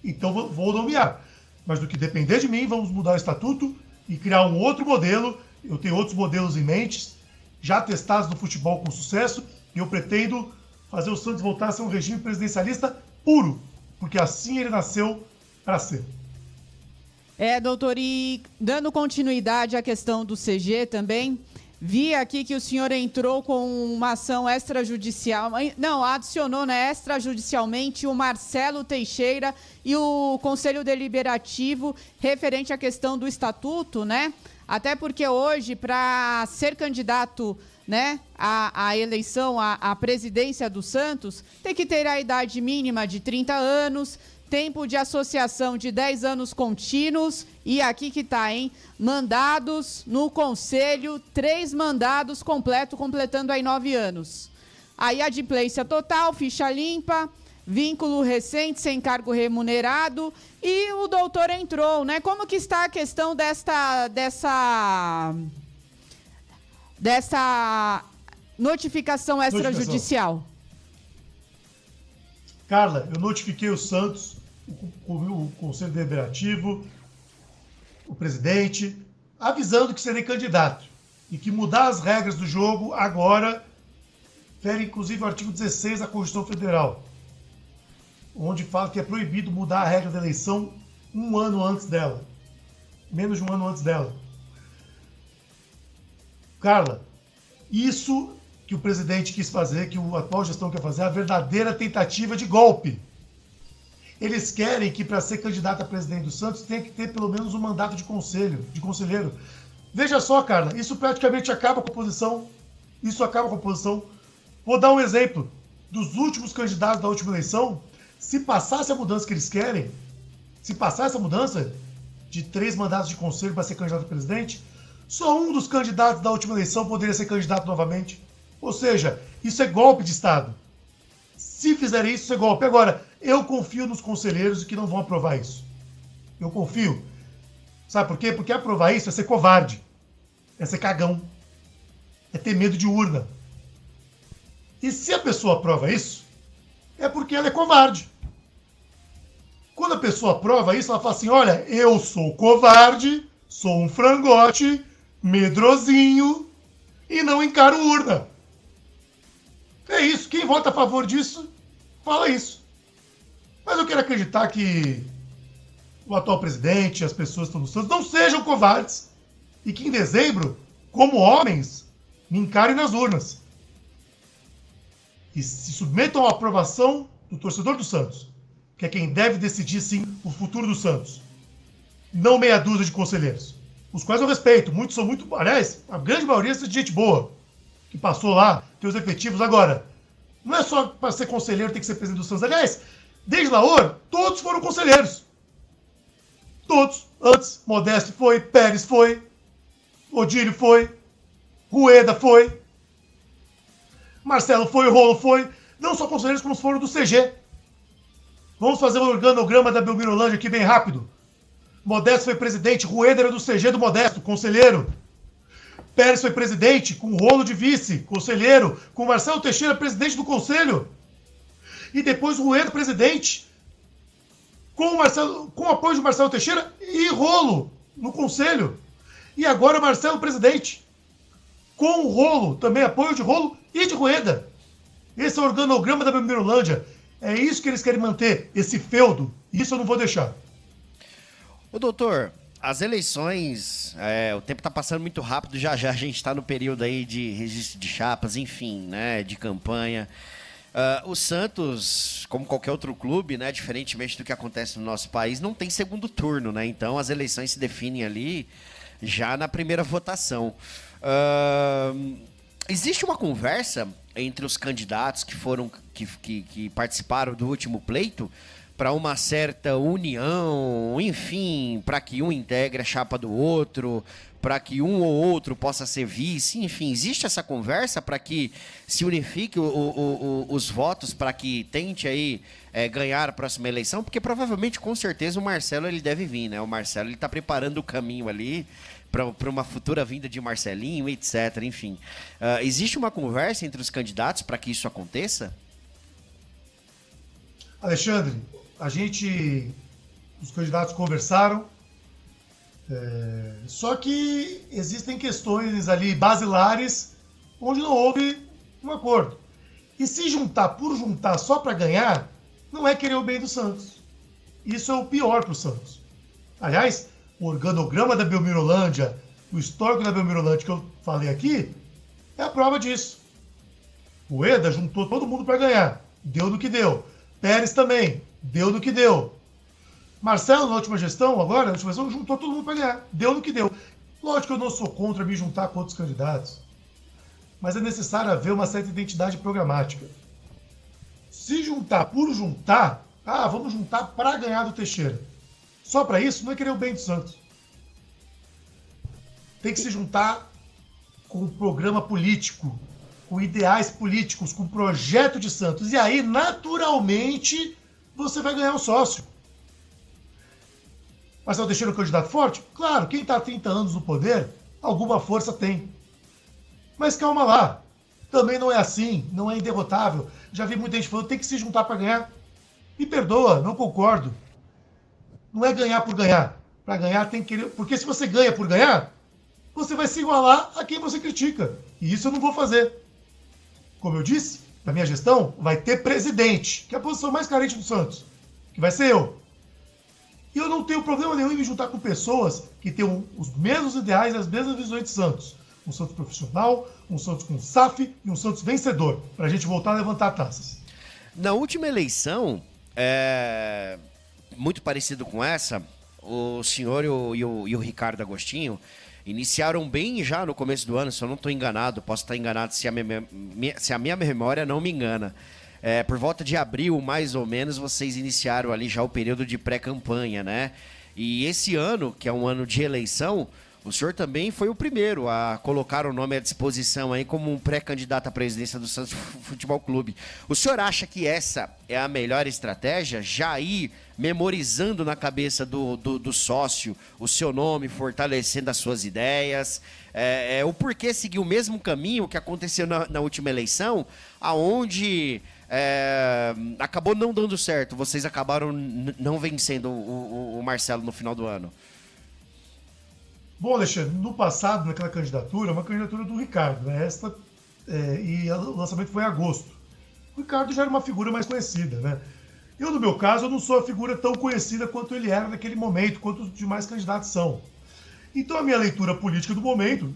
Então vou nomear. Mas do que depender de mim, vamos mudar o estatuto e criar um outro modelo. Eu tenho outros modelos em mente, já testados no futebol com sucesso, e eu pretendo fazer o Santos voltar a ser um regime presidencialista puro, porque assim ele nasceu para ser. Doutor, e dando continuidade à questão do CG também, vi aqui que o senhor entrou com uma ação extrajudicial, não, adicionou, né, extrajudicialmente o Marcelo Teixeira e o Conselho Deliberativo referente à questão do estatuto, né? Até porque hoje, para ser candidato, né, à eleição, à presidência do Santos, tem que ter a idade mínima de 30 anos, tempo de associação de 10 anos contínuos, e aqui que tá, hein? Mandados no Conselho, 3 mandados completando aí 9 anos. Aí adimplência total, ficha limpa, vínculo recente, sem cargo remunerado, e o doutor entrou, né? Como que está a questão dessa notificação extrajudicial? Carla, eu notifiquei o Santos, o Conselho Deliberativo, o presidente, avisando que serei candidato e que mudar as regras do jogo agora fere inclusive o artigo 16 da Constituição Federal, onde fala que é proibido mudar a regra da eleição um ano antes dela, menos de um ano antes dela. Carla, isso que o presidente quis fazer, que a atual gestão quer fazer, é a verdadeira tentativa de golpe. Eles querem que, para ser candidato a presidente do Santos, tenha que ter pelo menos um mandato de conselheiro. Veja só, Carla, isso praticamente acaba com a oposição. Isso acaba com a oposição. Vou dar um exemplo. Dos últimos candidatos da última eleição, se passasse a mudança que eles querem, se passar essa mudança de 3 mandatos de conselho para ser candidato a presidente, só um dos candidatos da última eleição poderia ser candidato novamente. Ou seja, isso é golpe de Estado. Se fizerem isso, isso é golpe. Agora, eu confio nos conselheiros que não vão aprovar isso. Eu confio. Sabe por quê? Porque aprovar isso é ser covarde. É ser cagão. É ter medo de urna. E se a pessoa aprova isso, é porque ela é covarde. Quando a pessoa aprova isso, ela fala assim, olha, eu sou covarde, sou um frangote, medrosinho e não encaro urna. É isso. Quem vota a favor disso, fala isso. Mas eu quero acreditar que o atual presidente, as pessoas que estão no Santos, não sejam covardes. E que em dezembro, como homens, me encarem nas urnas. E se submetam à aprovação do torcedor do Santos, que é quem deve decidir, sim, o futuro do Santos. Não meia dúzia de conselheiros, os quais eu respeito. Muitos são muito... Aliás, a grande maioria é de gente boa, que passou lá, tem os efetivos. Agora, não é só para ser conselheiro tem que ser presidente do Santos. Aliás, desde Laor, todos foram conselheiros. Todos. Antes, Modesto foi, Pérez foi, Odílio foi, Rueda foi, Marcelo foi, Rolo foi. Não só conselheiros, como foram do CG. Vamos fazer um organograma da Belmirolândia aqui bem rápido. Modesto foi presidente, Rueda era do CG do Modesto, conselheiro. Pérez foi presidente, com o Rolo de vice, conselheiro, com Marcelo Teixeira, presidente do conselho. E depois o Rueda, presidente. com o apoio de Marcelo Teixeira e Rolo no conselho. E agora Marcelo presidente. Com o Rolo, também apoio de Rolo e de Rueda. Esse é o organograma da Belmirolândia. É isso que eles querem manter, esse feudo. Isso eu não vou deixar. Ô, doutor, as eleições, o tempo tá passando muito rápido, já a gente tá no período aí de registro de chapas, enfim, né, de campanha. O Santos, como qualquer outro clube, né, diferentemente do que acontece no nosso país, não tem segundo turno, né? Então as eleições se definem ali já na primeira votação. Existe uma conversa entre os candidatos que participaram do último pleito para uma certa união, enfim, para que um integre a chapa do outro, para que um ou outro possa ser vice, enfim, existe essa conversa para que se unifique os votos, para que tente aí ganhar a próxima eleição, porque provavelmente, com certeza, o Marcelo ele deve vir, né? O Marcelo ele está preparando o caminho ali para uma futura vinda de Marcelinho, etc. Enfim, existe uma conversa entre os candidatos para que isso aconteça? Alexandre, os candidatos conversaram, só que existem questões ali basilares onde não houve um acordo. E se juntar por juntar só para ganhar, não é querer o bem do Santos. Isso é o pior para o Santos. Aliás, o organograma da Belmirolândia, o histórico da Belmirolândia que eu falei aqui, é a prova disso. O Rueda juntou todo mundo para ganhar. Deu no que deu. Pérez também. Deu no que deu. Marcelo, na última gestão, juntou todo mundo para ganhar. Deu no que deu. Lógico que eu não sou contra me juntar com outros candidatos. Mas é necessário haver uma certa identidade programática. Se juntar por juntar, vamos juntar para ganhar do Teixeira. Só para isso, não é querer o bem do Santos. Tem que se juntar com um programa político, com ideais políticos, com projeto de Santos. E aí, naturalmente, você vai ganhar um sócio. Marcelo Teixeira é um candidato forte? Claro, quem está há 30 anos no poder, alguma força tem. Mas calma lá. Também não é assim, não é inderrotável. Já vi muita gente falando, tem que se juntar para ganhar. Me perdoa, não concordo. Não é ganhar por ganhar. Para ganhar tem que querer... Porque se você ganha por ganhar, você vai se igualar a quem você critica. E isso eu não vou fazer. Como eu disse, na minha gestão, vai ter presidente, que é a posição mais carente do Santos, que vai ser eu. E eu não tenho problema nenhum em me juntar com pessoas que tenham os mesmos ideais e as mesmas visões de Santos. Um Santos profissional, um Santos com SAF e um Santos vencedor, para a gente voltar a levantar taças. Na última eleição, muito parecido com essa, o senhor e o Ricardo Agostinho iniciaram bem já no começo do ano, se eu não estou enganado, posso estar enganado se a minha memória não me engana. Por volta de abril, mais ou menos, vocês iniciaram ali já o período de pré-campanha, né? E esse ano, que é um ano de eleição, o senhor também foi o primeiro a colocar o nome à disposição aí como um pré-candidato à presidência do Santos Futebol Clube. O senhor acha que essa é a melhor estratégia? Já ir memorizando na cabeça do sócio o seu nome, fortalecendo as suas ideias? O porquê seguir o mesmo caminho que aconteceu na última eleição, aonde acabou não dando certo? Vocês acabaram não vencendo o Marcelo no final do ano. Bom, Alexandre, no passado, naquela candidatura, uma candidatura do Ricardo, né? E o lançamento foi em agosto. O Ricardo já era uma figura mais conhecida, né? Eu, no meu caso, eu não sou a figura tão conhecida quanto ele era naquele momento, quanto os demais candidatos são. Então, a minha leitura política do momento,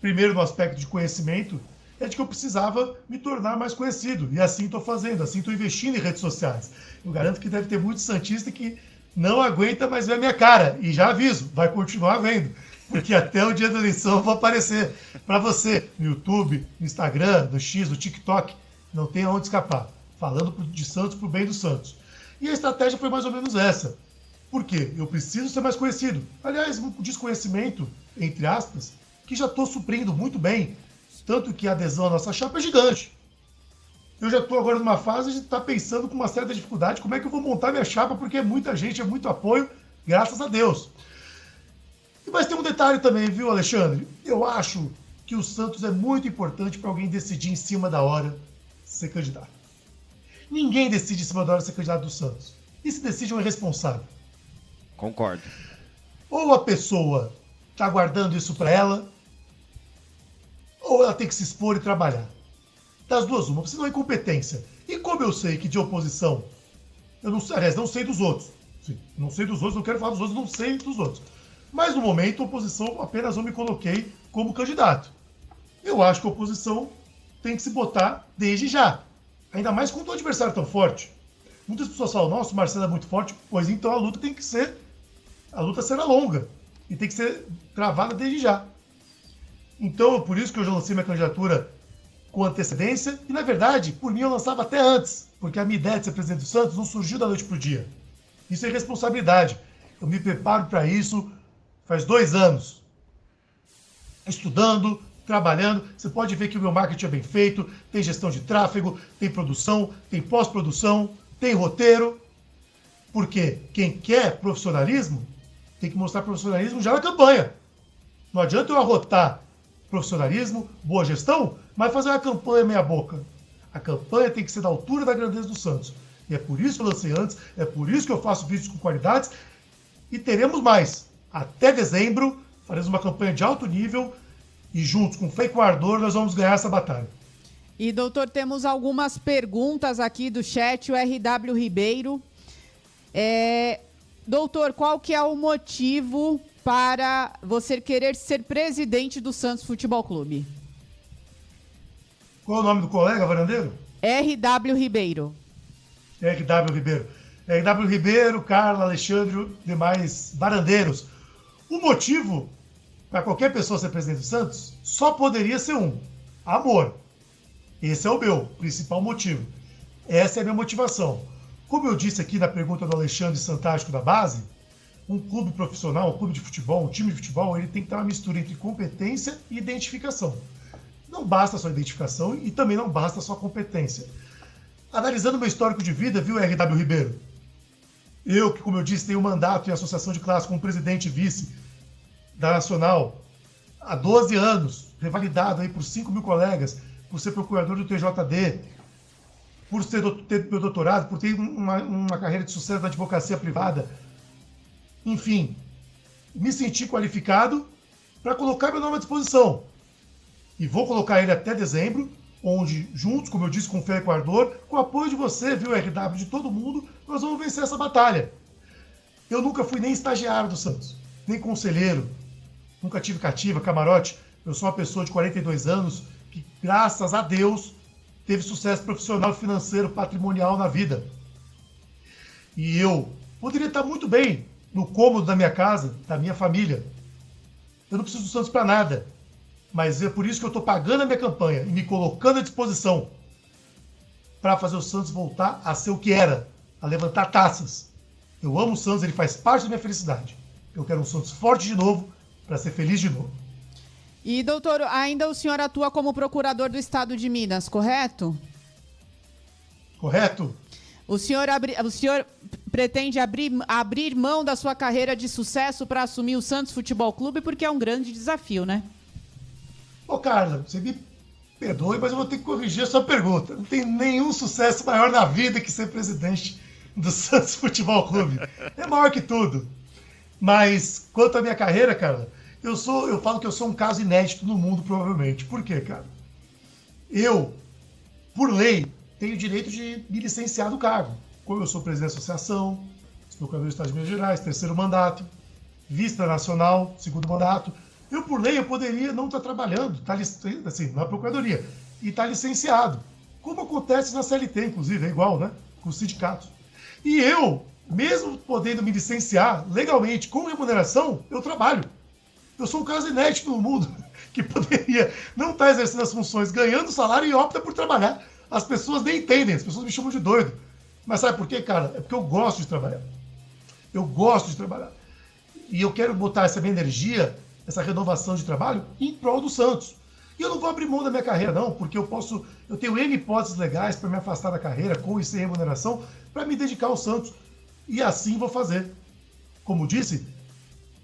primeiro no aspecto de conhecimento, é de que eu precisava me tornar mais conhecido. E assim estou fazendo, assim estou investindo em redes sociais. Eu garanto que deve ter muito santista que não aguenta mais ver a minha cara. E já aviso, vai continuar vendo. Porque até o dia da eleição eu vou aparecer para você no YouTube, no Instagram, no X, no TikTok. Não tem aonde escapar. Falando de Santos pro bem do Santos. E a estratégia foi mais ou menos essa. Por quê? Eu preciso ser mais conhecido. Aliás, um desconhecimento, entre aspas, que já estou suprindo muito bem. Tanto que a adesão à nossa chapa é gigante. Eu já estou agora numa fase de estar pensando com uma certa dificuldade como é que eu vou montar minha chapa, porque é muita gente, é muito apoio, graças a Deus. Mas tem um detalhe também, viu, Alexandre? Eu acho que o Santos é muito importante para alguém decidir em cima da hora ser candidato. Ninguém decide em cima da hora ser candidato do Santos. e se decide um irresponsável. Concordo. Ou a pessoa está guardando isso para ela, ou ela tem que se expor e trabalhar. Das duas, uma, senão é incompetência. E como eu sei que de oposição, eu não, aliás, não sei dos outros. Sim, não sei dos outros, não quero falar dos outros, não sei dos outros. Mas no momento, a oposição, apenas eu me coloquei como candidato. Eu acho que a oposição tem que se botar desde já. Ainda mais quando o adversário é tão forte. Muitas pessoas falam, nossa, o Marcelo é muito forte, pois então a luta tem que ser, a luta será longa. E tem que ser travada desde já. Então, por isso que eu já lancei minha candidatura com antecedência. E, na verdade, por mim eu lançava até antes. Porque a minha ideia de ser presidente do Santos não surgiu da noite para o dia. Isso é responsabilidade. Eu me preparo para isso faz 2 anos. Estudando, trabalhando. Você pode ver que o meu marketing é bem feito. Tem gestão de tráfego, tem produção, tem pós-produção, tem roteiro. Porque quem quer profissionalismo tem que mostrar profissionalismo já na campanha. Não adianta eu arrotar profissionalismo, boa gestão, mas fazer uma campanha meia boca. A campanha tem que ser da altura da grandeza do Santos. E é por isso que eu lancei antes, é por isso que eu faço vídeos com qualidades. E teremos mais. Até dezembro, faremos uma campanha de alto nível e juntos, com fé e com ardor, nós vamos ganhar essa batalha. E, doutor, temos algumas perguntas aqui do chat, o RW Ribeiro. Doutor, qual que é o motivo para você querer ser presidente do Santos Futebol Clube? Qual é o nome do colega, varandeiro? RW Ribeiro. RW Ribeiro. RW Ribeiro, Carla, Alexandre, demais varandeiros. O motivo para qualquer pessoa ser presidente do Santos só poderia ser um: amor. Esse é o meu principal motivo. Essa é a minha motivação. Como eu disse aqui na pergunta do Alexandre Santástico da base, um clube profissional, um clube de futebol, um time de futebol, ele tem que ter uma mistura entre competência e identificação. Não basta só identificação e também não basta só competência. Analisando meu histórico de vida, viu, RW Ribeiro? Eu, que como eu disse, tenho um mandato em associação de classe como presidente e vice da Nacional há 12 anos, revalidado aí por 5 mil colegas, por ser procurador do TJD, por ter meu doutorado, por ter uma carreira de sucesso na advocacia privada. Enfim, me senti qualificado para colocar meu nome à disposição. E vou colocar ele até dezembro, onde, juntos, como eu disse, com fé e com ardor, com o apoio de você, viu, RW, de todo mundo, nós vamos vencer essa batalha. Eu nunca fui nem estagiário do Santos, nem conselheiro, nunca tive cativa, camarote. Eu sou uma pessoa de 42 anos que, graças a Deus, teve sucesso profissional, financeiro, patrimonial na vida. E eu poderia estar muito bem no cômodo da minha casa, da minha família. Eu não preciso do Santos para nada. Mas é por isso que eu estou pagando a minha campanha e me colocando à disposição para fazer o Santos voltar a ser o que era, a levantar taças. Eu amo o Santos, ele faz parte da minha felicidade. Eu quero um Santos forte de novo, para ser feliz de novo. E, doutor, ainda o senhor atua como procurador do Estado de Minas, correto? Correto. O senhor pretende abrir mão da sua carreira de sucesso para assumir o Santos Futebol Clube, porque é um grande desafio, né? Ô, Carla, você me perdoe, mas eu vou ter que corrigir a sua pergunta. Não tem nenhum sucesso maior na vida que ser presidente do Santos Futebol Clube. É maior que tudo. Mas, quanto à minha carreira, Carla, eu falo que eu sou um caso inédito no mundo, provavelmente. Por quê, cara? Eu, por lei, tenho o direito de me licenciar do cargo. Como eu sou presidente da associação, procurador do Estado de Minas Gerais, 3º mandato, vice nacional, 2º mandato. Eu, por lei, eu poderia não estar trabalhando, assim, na procuradoria, e estar licenciado. Como acontece na CLT, inclusive, é igual, né? Com os sindicatos. E eu, mesmo podendo me licenciar legalmente, com remuneração, eu trabalho. Eu sou um caso inédito no mundo que poderia não estar exercendo as funções, ganhando salário e opta por trabalhar. As pessoas nem entendem, as pessoas me chamam de doido. Mas sabe por quê, cara? É porque eu gosto de trabalhar. Eu gosto de trabalhar. E eu quero botar essa minha energia, essa renovação de trabalho em prol do Santos. E eu não vou abrir mão da minha carreira, não, porque eu tenho N hipóteses legais para me afastar da carreira, com e sem remuneração, para me dedicar ao Santos. E assim vou fazer. Como disse,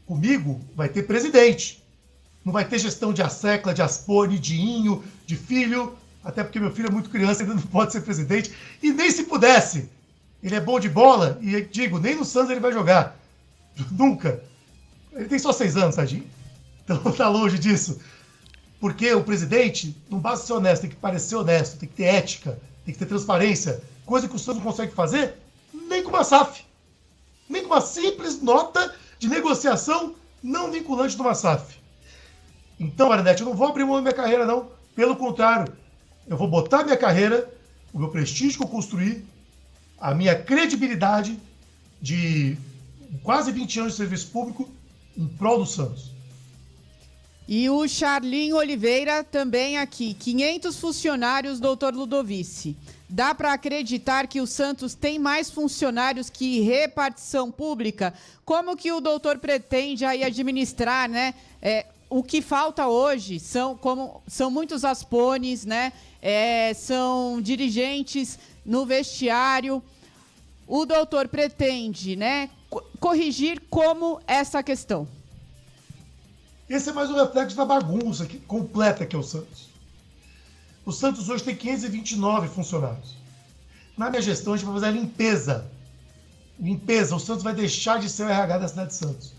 comigo vai ter presidente. Não vai ter gestão de Assecla, de Aspone, de Inho, de filho, até porque meu filho é muito criança e ainda não pode ser presidente. E nem se pudesse, Ele é bom de bola e, digo, nem no Santos ele vai jogar. Nunca. Ele tem só 6 anos, tadinho. Então tá longe disso. Porque o presidente não basta ser honesto, tem que parecer honesto, tem que ter ética, tem que ter transparência. Coisa que o Santos não consegue fazer nem com uma SAF. Nem com uma simples nota de negociação não vinculante de uma SAF. Então, Marinete, eu não vou abrir mão da minha carreira, não. Pelo contrário, eu vou botar minha carreira, o meu prestígio que eu construí, a minha credibilidade de quase 20 anos de serviço público em prol do Santos. E o Charlinho Oliveira também aqui. 500 funcionários, doutor Ludovici. Dá para acreditar que o Santos tem mais funcionários que repartição pública? Como que o doutor pretende aí administrar, né? O que falta hoje são muitos aspones, né? São dirigentes no vestiário. O doutor pretende, né, corrigir como essa questão? Esse é mais um reflexo da bagunça completa que é o Santos. O Santos hoje tem 529 funcionários. Na minha gestão, a gente vai fazer a limpeza. Limpeza. O Santos vai deixar de ser o RH da cidade de Santos.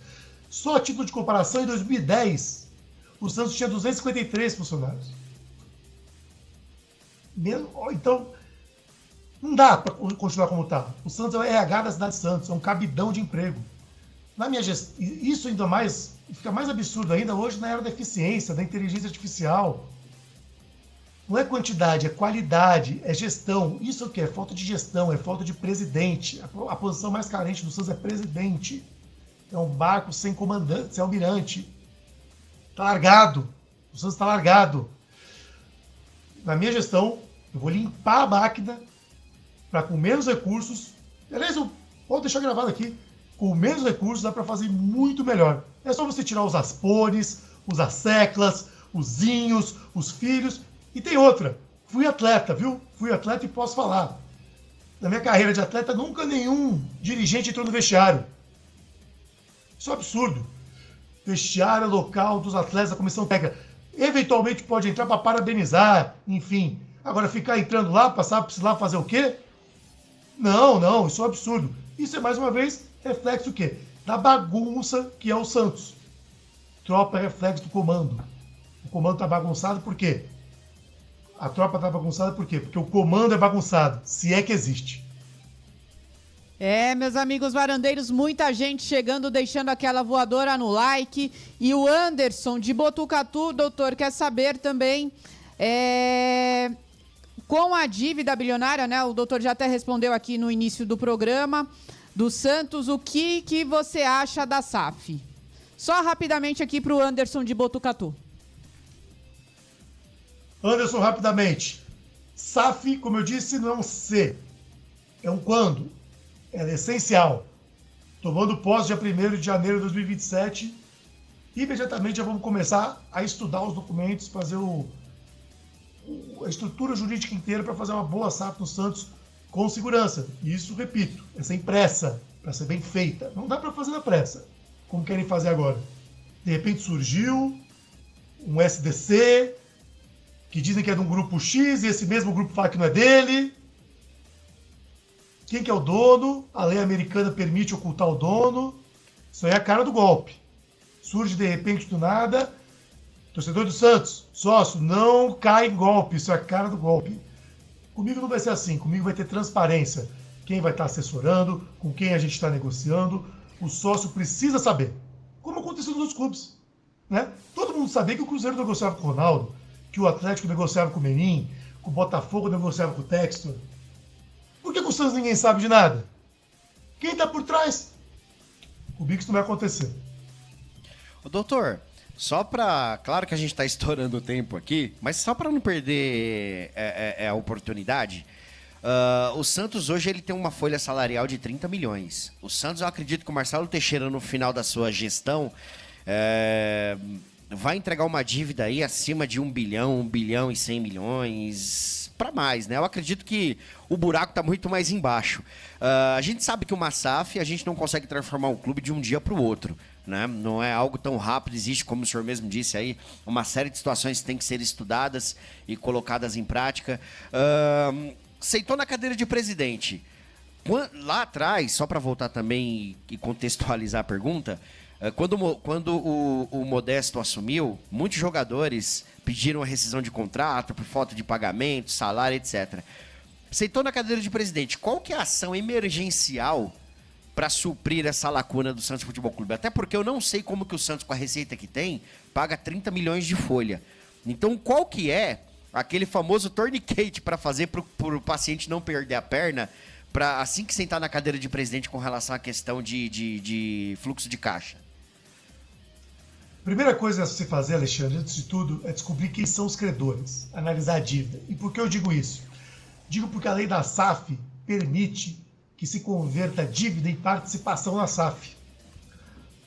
Só a título de comparação, em 2010, o Santos tinha 253 funcionários. Então, não dá para continuar como está. O Santos é o RH da cidade de Santos, é um cabidão de emprego. Na minha gestão, isso ainda mais, fica mais absurdo ainda hoje na era da eficiência, da inteligência artificial. Não é quantidade, é qualidade, é gestão. Isso é o que? É falta de gestão, é falta de presidente. A posição mais carente do Santos é presidente. É um barco sem comandante, sem almirante. Está largado. O Santos está largado. Na minha gestão, eu vou limpar a máquina para com menos recursos. Aliás, eu vou deixar gravado aqui. Com menos recursos dá para fazer muito melhor. É só você tirar os aspones, os asseclas, os zinhos, os filhos. E tem outra. Fui atleta, viu? Fui atleta e posso falar. Na minha carreira de atleta, nunca nenhum dirigente entrou no vestiário. Isso é um absurdo. Vestiário local dos atletas da comissão técnica. Eventualmente pode entrar para parabenizar, enfim. Agora ficar entrando lá, passar por lá fazer o quê? Não, isso é um absurdo. Isso é, mais uma vez, reflexo do quê? Da bagunça que é o Santos. Tropa é reflexo do comando. O comando está bagunçado por quê? A tropa está bagunçada por quê? Porque o comando é bagunçado, se é que existe. Meus amigos varandeiros, muita gente chegando, deixando aquela voadora no like. E o Anderson, de Botucatu, doutor, quer saber também, com a dívida bilionária, né? O doutor já até respondeu aqui no início do programa, do Santos, o que você acha da SAF? Só rapidamente aqui para o Anderson de Botucatu. Anderson, rapidamente. SAF, como eu disse, não é um C, é um quando. Ela é essencial. Tomando posse dia 1º de janeiro de 2027, imediatamente já vamos começar a estudar os documentos, fazer a estrutura jurídica inteira para fazer uma boa SAF no Santos com segurança. E isso, repito, é sem pressa, para ser bem feita. Não dá para fazer na pressa, como querem fazer agora. De repente surgiu um SDC, que dizem que é de um grupo X, e esse mesmo grupo fala que não é dele. Quem que é o dono? A lei americana permite ocultar o dono. Isso aí é a cara do golpe. Surge de repente do nada. Torcedor do Santos, sócio, não cai em golpe. Isso é a cara do golpe. Comigo não vai ser assim. Comigo vai ter transparência. Quem vai estar assessorando, com quem a gente está negociando. O sócio precisa saber. Como aconteceu nos outros clubes. Né? Todo mundo sabia que o Cruzeiro negociava com o Ronaldo, que o Atlético negociava com o Menin, que o Botafogo negociava com o Textor. Por que com o Santos ninguém sabe de nada? Quem está por trás? Comigo isso não vai acontecer. Ô, doutor, só para... Claro que a gente está estourando o tempo aqui, mas só para não perder a oportunidade, o Santos hoje ele tem uma folha salarial de 30 milhões. O Santos, eu acredito que o Marcelo Teixeira, no final da sua gestão, vai entregar uma dívida aí acima de 1 bilhão e 100 milhões... para mais, né? Eu acredito que o buraco tá muito mais embaixo. A gente sabe que uma SAF, a gente não consegue transformar um clube de um dia para o outro, né? Não é algo tão rápido, existe, como o senhor mesmo disse aí, uma série de situações que têm que ser estudadas e colocadas em prática. Sentou na cadeira de presidente. Lá atrás, só para voltar também e contextualizar a pergunta, quando o Modesto assumiu, muitos jogadores pediram a rescisão de contrato por falta de pagamento, salário, etc. Sentou na cadeira de presidente, qual que é a ação emergencial para suprir essa lacuna do Santos Futebol Clube? Até porque eu não sei como que o Santos, com a receita que tem, paga 30 milhões de folha. Então, qual que é aquele famoso tourniquet para fazer para o paciente não perder a perna, para assim que sentar na cadeira de presidente com relação à questão de fluxo de caixa? Primeira coisa a se fazer, Alexandre, antes de tudo, é descobrir quem são os credores, analisar a dívida. E por que eu digo isso? Digo porque a lei da SAF permite que se converta a dívida em participação na SAF.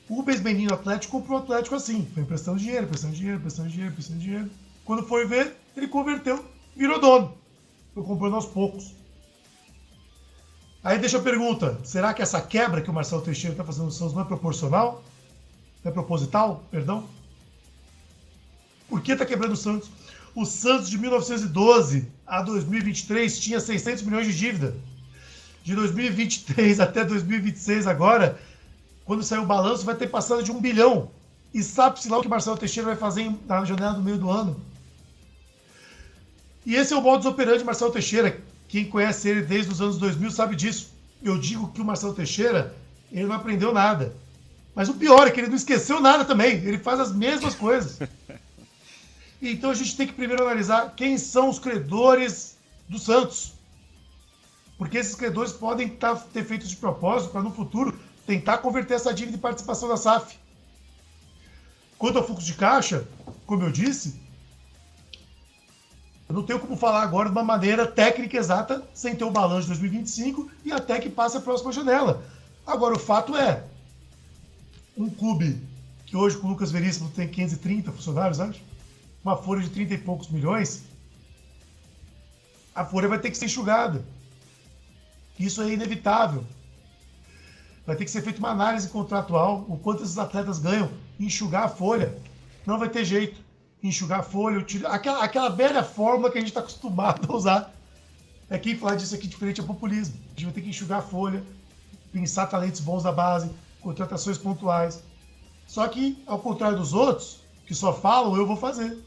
O Rubens Menino Atlético comprou o Atlético assim, foi emprestando dinheiro. Quando foi ver, ele converteu, virou dono. Foi comprando aos poucos. Aí deixa a pergunta, será que essa quebra que o Marcelo Teixeira está fazendo no Santos não é proporcional? Não é proposital? Perdão? Por que está quebrando o Santos? O Santos de 1912 a 2023 tinha 600 milhões de dívida. De 2023 até 2026 agora, quando sair o balanço, vai ter passado de 1 bilhão. E sabe-se lá o que Marcelo Teixeira vai fazer na janela do meio do ano. E esse é o modus operandi de Marcelo Teixeira. Quem conhece ele desde os anos 2000 sabe disso. Eu digo que o Marcelo Teixeira, ele não aprendeu nada. Mas o pior é que ele não esqueceu nada também. Ele faz as mesmas coisas. Então a gente tem que primeiro analisar quem são os credores do Santos. Porque esses credores podem ter feito de propósito para, no futuro, tentar converter essa dívida em participação da SAF. Quanto ao fluxo de caixa, como eu disse, eu não tenho como falar agora de uma maneira técnica exata, sem ter o balanço de 2025 e até que passe a próxima janela. Agora, o fato é, um clube que hoje com o Lucas Veríssimo tem 530 funcionários, acho, uma folha de 30 e poucos milhões, a folha vai ter que ser enxugada. Isso é inevitável. Vai ter que ser feita uma análise contratual, o quanto esses atletas ganham, enxugar a folha. Não vai ter jeito. Enxugar a folha, aquela velha fórmula que a gente está acostumado a usar. É quem falar disso aqui diferente é populismo. A gente vai ter que enxugar a folha, pensar talentos bons da base, contratações pontuais. Só que, ao contrário dos outros, que só falam, eu vou fazer.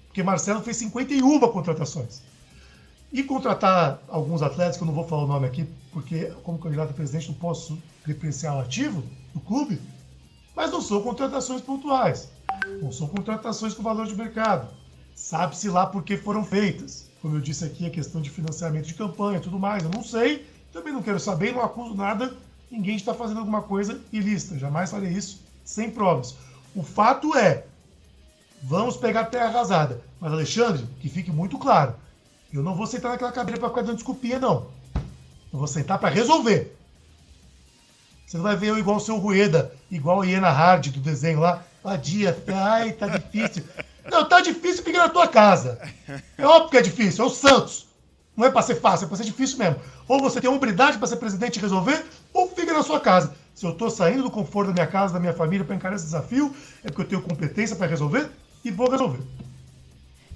Porque Marcelo fez 51 contratações. E contratar alguns atletas, que eu não vou falar o nome aqui, porque como candidato a presidente não posso referenciar o ativo do clube, mas não são contratações pontuais. Não são contratações com valor de mercado. Sabe-se lá por que foram feitas. Como eu disse aqui, a questão de financiamento de campanha e tudo mais. Eu não sei, também não quero saber, não acuso nada. Ninguém está fazendo alguma coisa ilícita. Jamais farei isso sem provas. O fato é, vamos pegar a terra arrasada. Mas, Alexandre, que fique muito claro, eu não vou sentar naquela cadeira para ficar dando desculpinha, não. Eu vou sentar para resolver. Você não vai ver eu igual o seu Rueda, igual a Iena Hard do desenho lá. Dia, ai, tá difícil. Não, tá difícil, fica na tua casa. É óbvio que é difícil, é o Santos. Não é pra ser fácil, é pra ser difícil mesmo. Ou você tem a hombridade pra ser presidente e resolver, ou fica na sua casa. Se eu tô saindo do conforto da minha casa, da minha família, pra encarar esse desafio, é porque eu tenho competência pra resolver e vou resolver.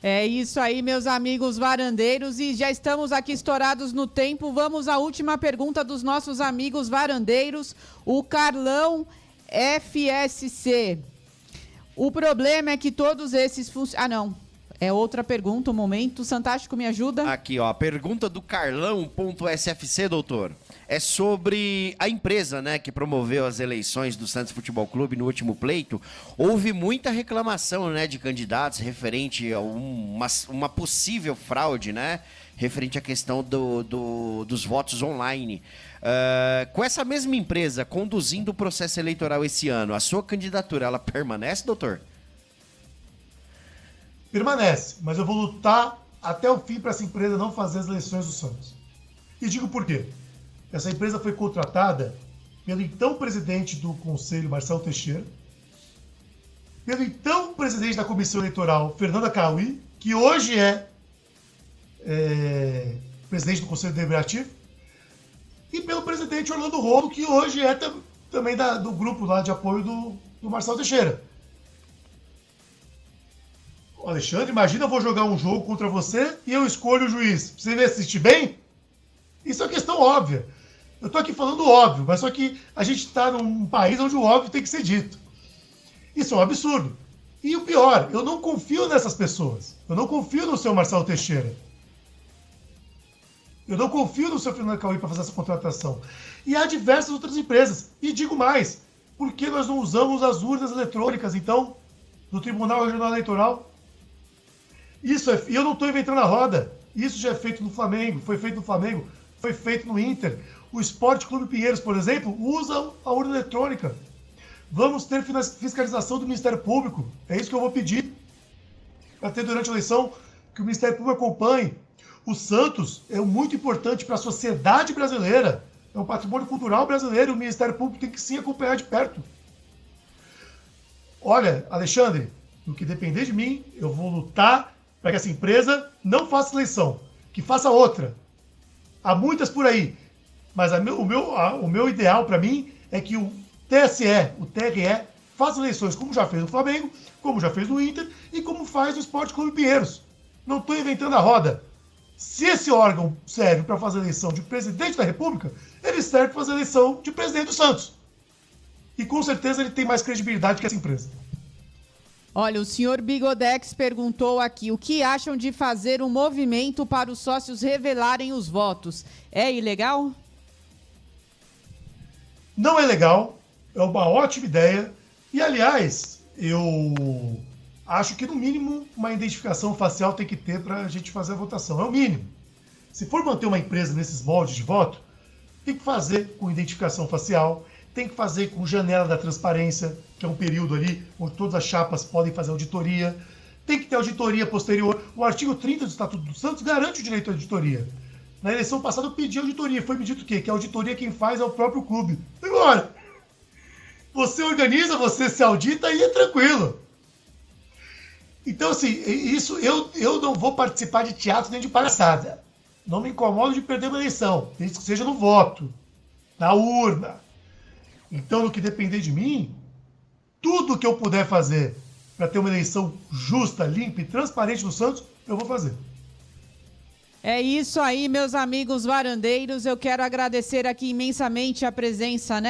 É isso aí, meus amigos varandeiros, e já estamos aqui estourados no tempo. Vamos à última pergunta dos nossos amigos varandeiros, o Carlão FSC. O problema é que todos esses... não. É outra pergunta, um momento. Santástico, me ajuda? Aqui, ó, a pergunta do Carlão.sfc, doutor, é sobre a empresa, né, que promoveu as eleições do Santos Futebol Clube no último pleito. Houve muita reclamação, né, de candidatos referente a uma possível fraude, né, referente à questão dos votos online. Com essa mesma empresa conduzindo o processo eleitoral esse ano, a sua candidatura, ela permanece, doutor? Permanece, mas eu vou lutar até o fim para essa empresa não fazer as eleições do Santos. E digo por quê. Essa empresa foi contratada pelo então presidente do Conselho, Marcelo Teixeira, pelo então presidente da Comissão Eleitoral, Fernanda Cauí, que hoje é presidente do Conselho Deliberativo, e pelo presidente Orlando Rolo, que hoje é também do grupo lá de apoio do Marcelo Teixeira. Alexandre, imagina eu vou jogar um jogo contra você e eu escolho o juiz. Você vai assistir bem? Isso é uma questão óbvia. Eu estou aqui falando óbvio, mas só que a gente está num país onde o óbvio tem que ser dito. Isso é um absurdo. E o pior, eu não confio nessas pessoas. Eu não confio no seu Marcelo Teixeira. Eu não confio no seu Fernando Cauê para fazer essa contratação. E há diversas outras empresas. E digo mais, por que nós não usamos as urnas eletrônicas, então, do Tribunal Regional Eleitoral? E eu não estou inventando a roda. Isso já é feito no Flamengo, foi feito no Flamengo, foi feito no Inter. O Esporte Clube Pinheiros, por exemplo, usa a urna eletrônica. Vamos ter fiscalização do Ministério Público. É isso que eu vou pedir. Para ter durante a eleição, que o Ministério Público acompanhe. O Santos é muito importante para a sociedade brasileira. É um patrimônio cultural brasileiro e o Ministério Público tem que sim acompanhar de perto. Olha, Alexandre, no que depender de mim, eu vou lutar para que essa empresa não faça eleição, que faça outra. Há muitas por aí. Mas o meu ideal para mim é que o TSE, o TRE, faça eleições como já fez no Flamengo, como já fez no Inter e como faz no Esporte Clube Pinheiros. Não estou inventando a roda. Se esse órgão serve para fazer eleição de presidente da República, ele serve para fazer eleição de presidente do Santos. E com certeza ele tem mais credibilidade que essa empresa. Olha, o senhor Bigodex perguntou aqui, o que acham de fazer um movimento para os sócios revelarem os votos? É ilegal? Não é legal, é uma ótima ideia. E, aliás, eu acho que, no mínimo, uma identificação facial tem que ter para a gente fazer a votação. É o mínimo. Se for manter uma empresa nesses moldes de voto, tem que fazer com identificação facial, tem que fazer com janela da transparência, que é um período ali onde todas as chapas podem fazer auditoria. Tem que ter auditoria posterior. O artigo 30 do Estatuto do Santos garante o direito à auditoria. Na eleição passada eu pedi auditoria. Foi me dito o quê? Que a auditoria quem faz é o próprio clube. Agora, você organiza, você se audita e é tranquilo. Então, assim, isso eu não vou participar de teatro nem de palhaçada. Não me incomodo de perder uma eleição, desde que seja no voto, na urna. Então, no que depender de mim, tudo que eu puder fazer para ter uma eleição justa, limpa e transparente no Santos, eu vou fazer. É isso aí, meus amigos varandeiros. Eu quero agradecer aqui imensamente a presença,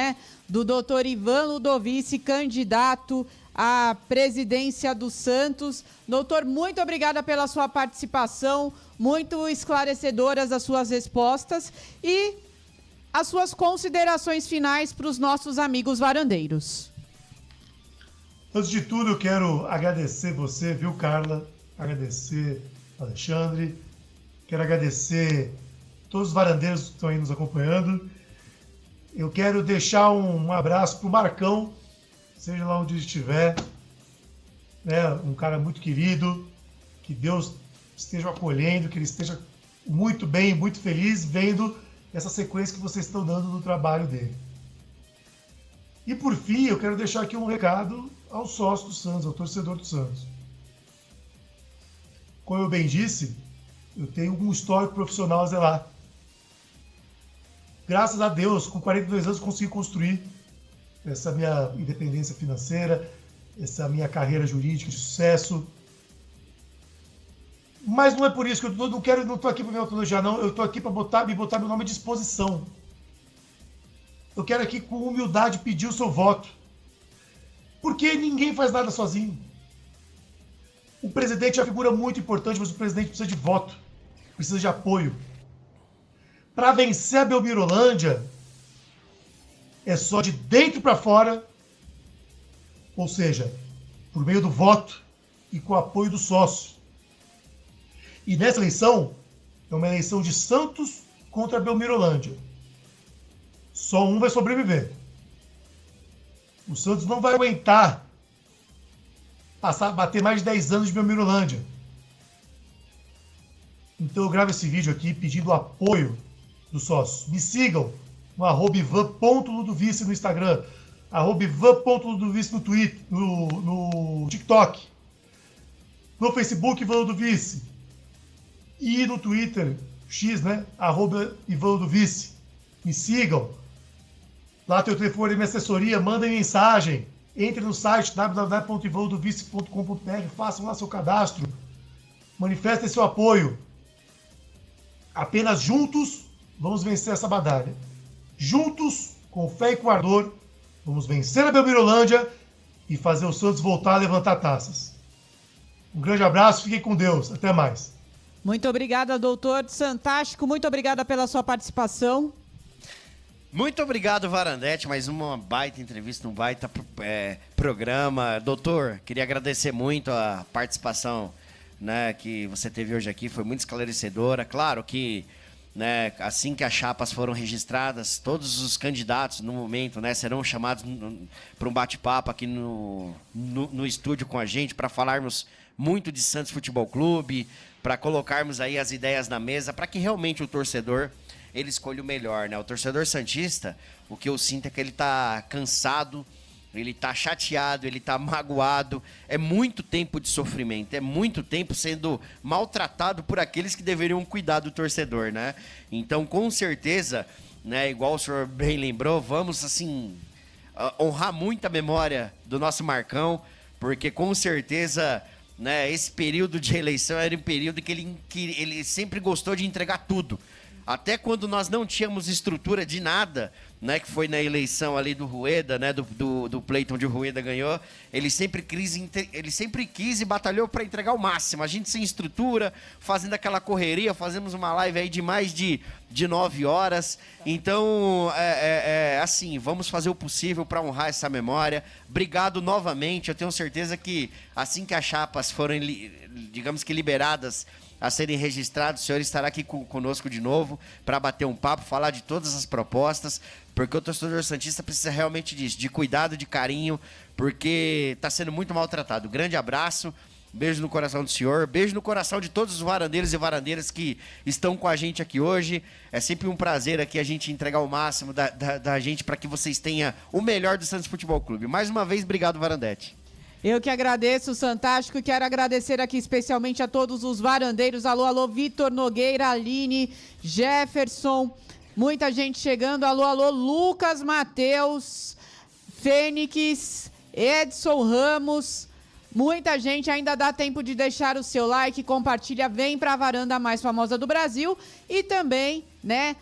do doutor Ivan Ludovici, candidato à presidência do Santos. Doutor, muito obrigada pela sua participação, muito esclarecedoras as suas respostas e as suas considerações finais para os nossos amigos varandeiros. Antes de tudo, eu quero agradecer você, viu, Carla? Agradecer Alexandre. Quero agradecer todos os varandeiros que estão aí nos acompanhando. Eu quero deixar um abraço para o Marcão, seja lá onde ele estiver. Um cara muito querido. Que Deus esteja acolhendo, que ele esteja muito bem, muito feliz vendo essa sequência que vocês estão dando no trabalho dele. E por fim, eu quero deixar aqui um recado ao sócio do Santos, ao torcedor do Santos. Como eu bem disse, eu tenho um histórico profissional a zelar. Graças a Deus, com 42 anos, consegui construir essa minha independência financeira, essa minha carreira jurídica de sucesso. Mas não é por isso que eu não estou aqui para me autoelogiar, não. Eu estou aqui para me botar meu nome à disposição. Eu quero aqui, com humildade, pedir o seu voto. Porque ninguém faz nada sozinho. O presidente é uma figura muito importante, mas o presidente precisa de voto. Precisa de apoio. Para vencer a Belmirolândia, é só de dentro para fora, ou seja, por meio do voto e com o apoio do sócio. E nessa eleição, é uma eleição de Santos contra a Belmirolândia. Só um vai sobreviver. O Santos não vai aguentar bater mais de 10 anos de Belmirolândia. Então eu gravo esse vídeo aqui pedindo o apoio dos sócios. Me sigam no @ivan.ludovici no Instagram, @ivan.ludovici no Twitter, no TikTok, no Facebook Ivan Ludovici e no Twitter X, @Ivan Ludovici. Me sigam. Lá tem o telefone da minha assessoria, mandem mensagem. Entre no site www.ivanludovici.com.br, façam lá seu cadastro. Manifestem seu apoio. Apenas juntos vamos vencer essa batalha. Juntos, com fé e com ardor, vamos vencer a Belmirolândia e fazer o Santos voltar a levantar taças. Um grande abraço, fiquem com Deus. Até mais. Muito obrigada, doutor Santástico. Muito obrigada pela sua participação. Muito obrigado, Varandete. Mais uma baita entrevista, um baita programa. Doutor, queria agradecer muito a participação, né, que você teve hoje aqui. Foi muito esclarecedora. Claro que, né, assim que as chapas foram registradas, todos os candidatos no momento, né, serão chamados para um bate-papo aqui no estúdio com a gente para falarmos muito de Santos Futebol Clube, para colocarmos aí as ideias na mesa, para que realmente o torcedor ele escolha o melhor, né? O torcedor santista, o que eu sinto é que ele tá cansado, ele tá chateado, ele tá magoado. É muito tempo de sofrimento, é muito tempo sendo maltratado por aqueles que deveriam cuidar do torcedor, né? Então, com certeza, né, igual o senhor bem lembrou, vamos, assim, honrar muito a memória do nosso Marcão, porque com certeza, né, esse período de eleição era um período que ele sempre gostou de entregar tudo. Até quando nós não tínhamos estrutura de nada, né, que foi na eleição ali do Rueda, né, do pleito onde o Rueda ganhou, ele sempre quis e batalhou para entregar o máximo. A gente sem estrutura, fazendo aquela correria, fazemos uma live aí de mais de 9 horas. Então, assim, vamos fazer o possível para honrar essa memória. Obrigado novamente. Eu tenho certeza que assim que as chapas forem, digamos que liberadas a serem registrados, o senhor estará aqui conosco de novo para bater um papo, falar de todas as propostas, porque o torcedor santista precisa realmente disso, de cuidado, de carinho, porque está sendo muito maltratado. Grande abraço, beijo no coração do senhor, beijo no coração de todos os varandeiros e varandeiras que estão com a gente aqui hoje. É sempre um prazer aqui a gente entregar o máximo da gente para que vocês tenham o melhor do Santos Futebol Clube. Mais uma vez, obrigado, Varandete. Eu que agradeço, Santástico, e quero agradecer aqui especialmente a todos os varandeiros. Alô, alô, Vitor Nogueira, Aline, Jefferson, muita gente chegando. Alô, alô, Lucas Mateus, Fênix, Edson Ramos, muita gente. Ainda dá tempo de deixar o seu like, compartilha, vem para a varanda mais famosa do Brasil. E também, né,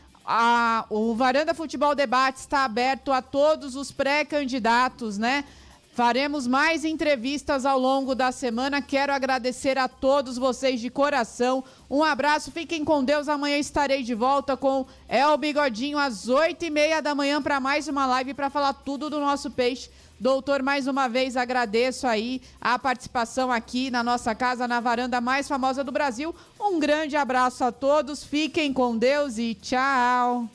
o Varanda Futebol Debate está aberto a todos os pré-candidatos, né? Faremos mais entrevistas ao longo da semana. Quero agradecer a todos vocês de coração. Um abraço, fiquem com Deus. Amanhã estarei de volta com El Bigodinho às 8h30 da manhã para mais uma live para falar tudo do nosso peixe. Doutor, mais uma vez agradeço aí a participação aqui na nossa casa, na varanda mais famosa do Brasil. Um grande abraço a todos, fiquem com Deus e tchau.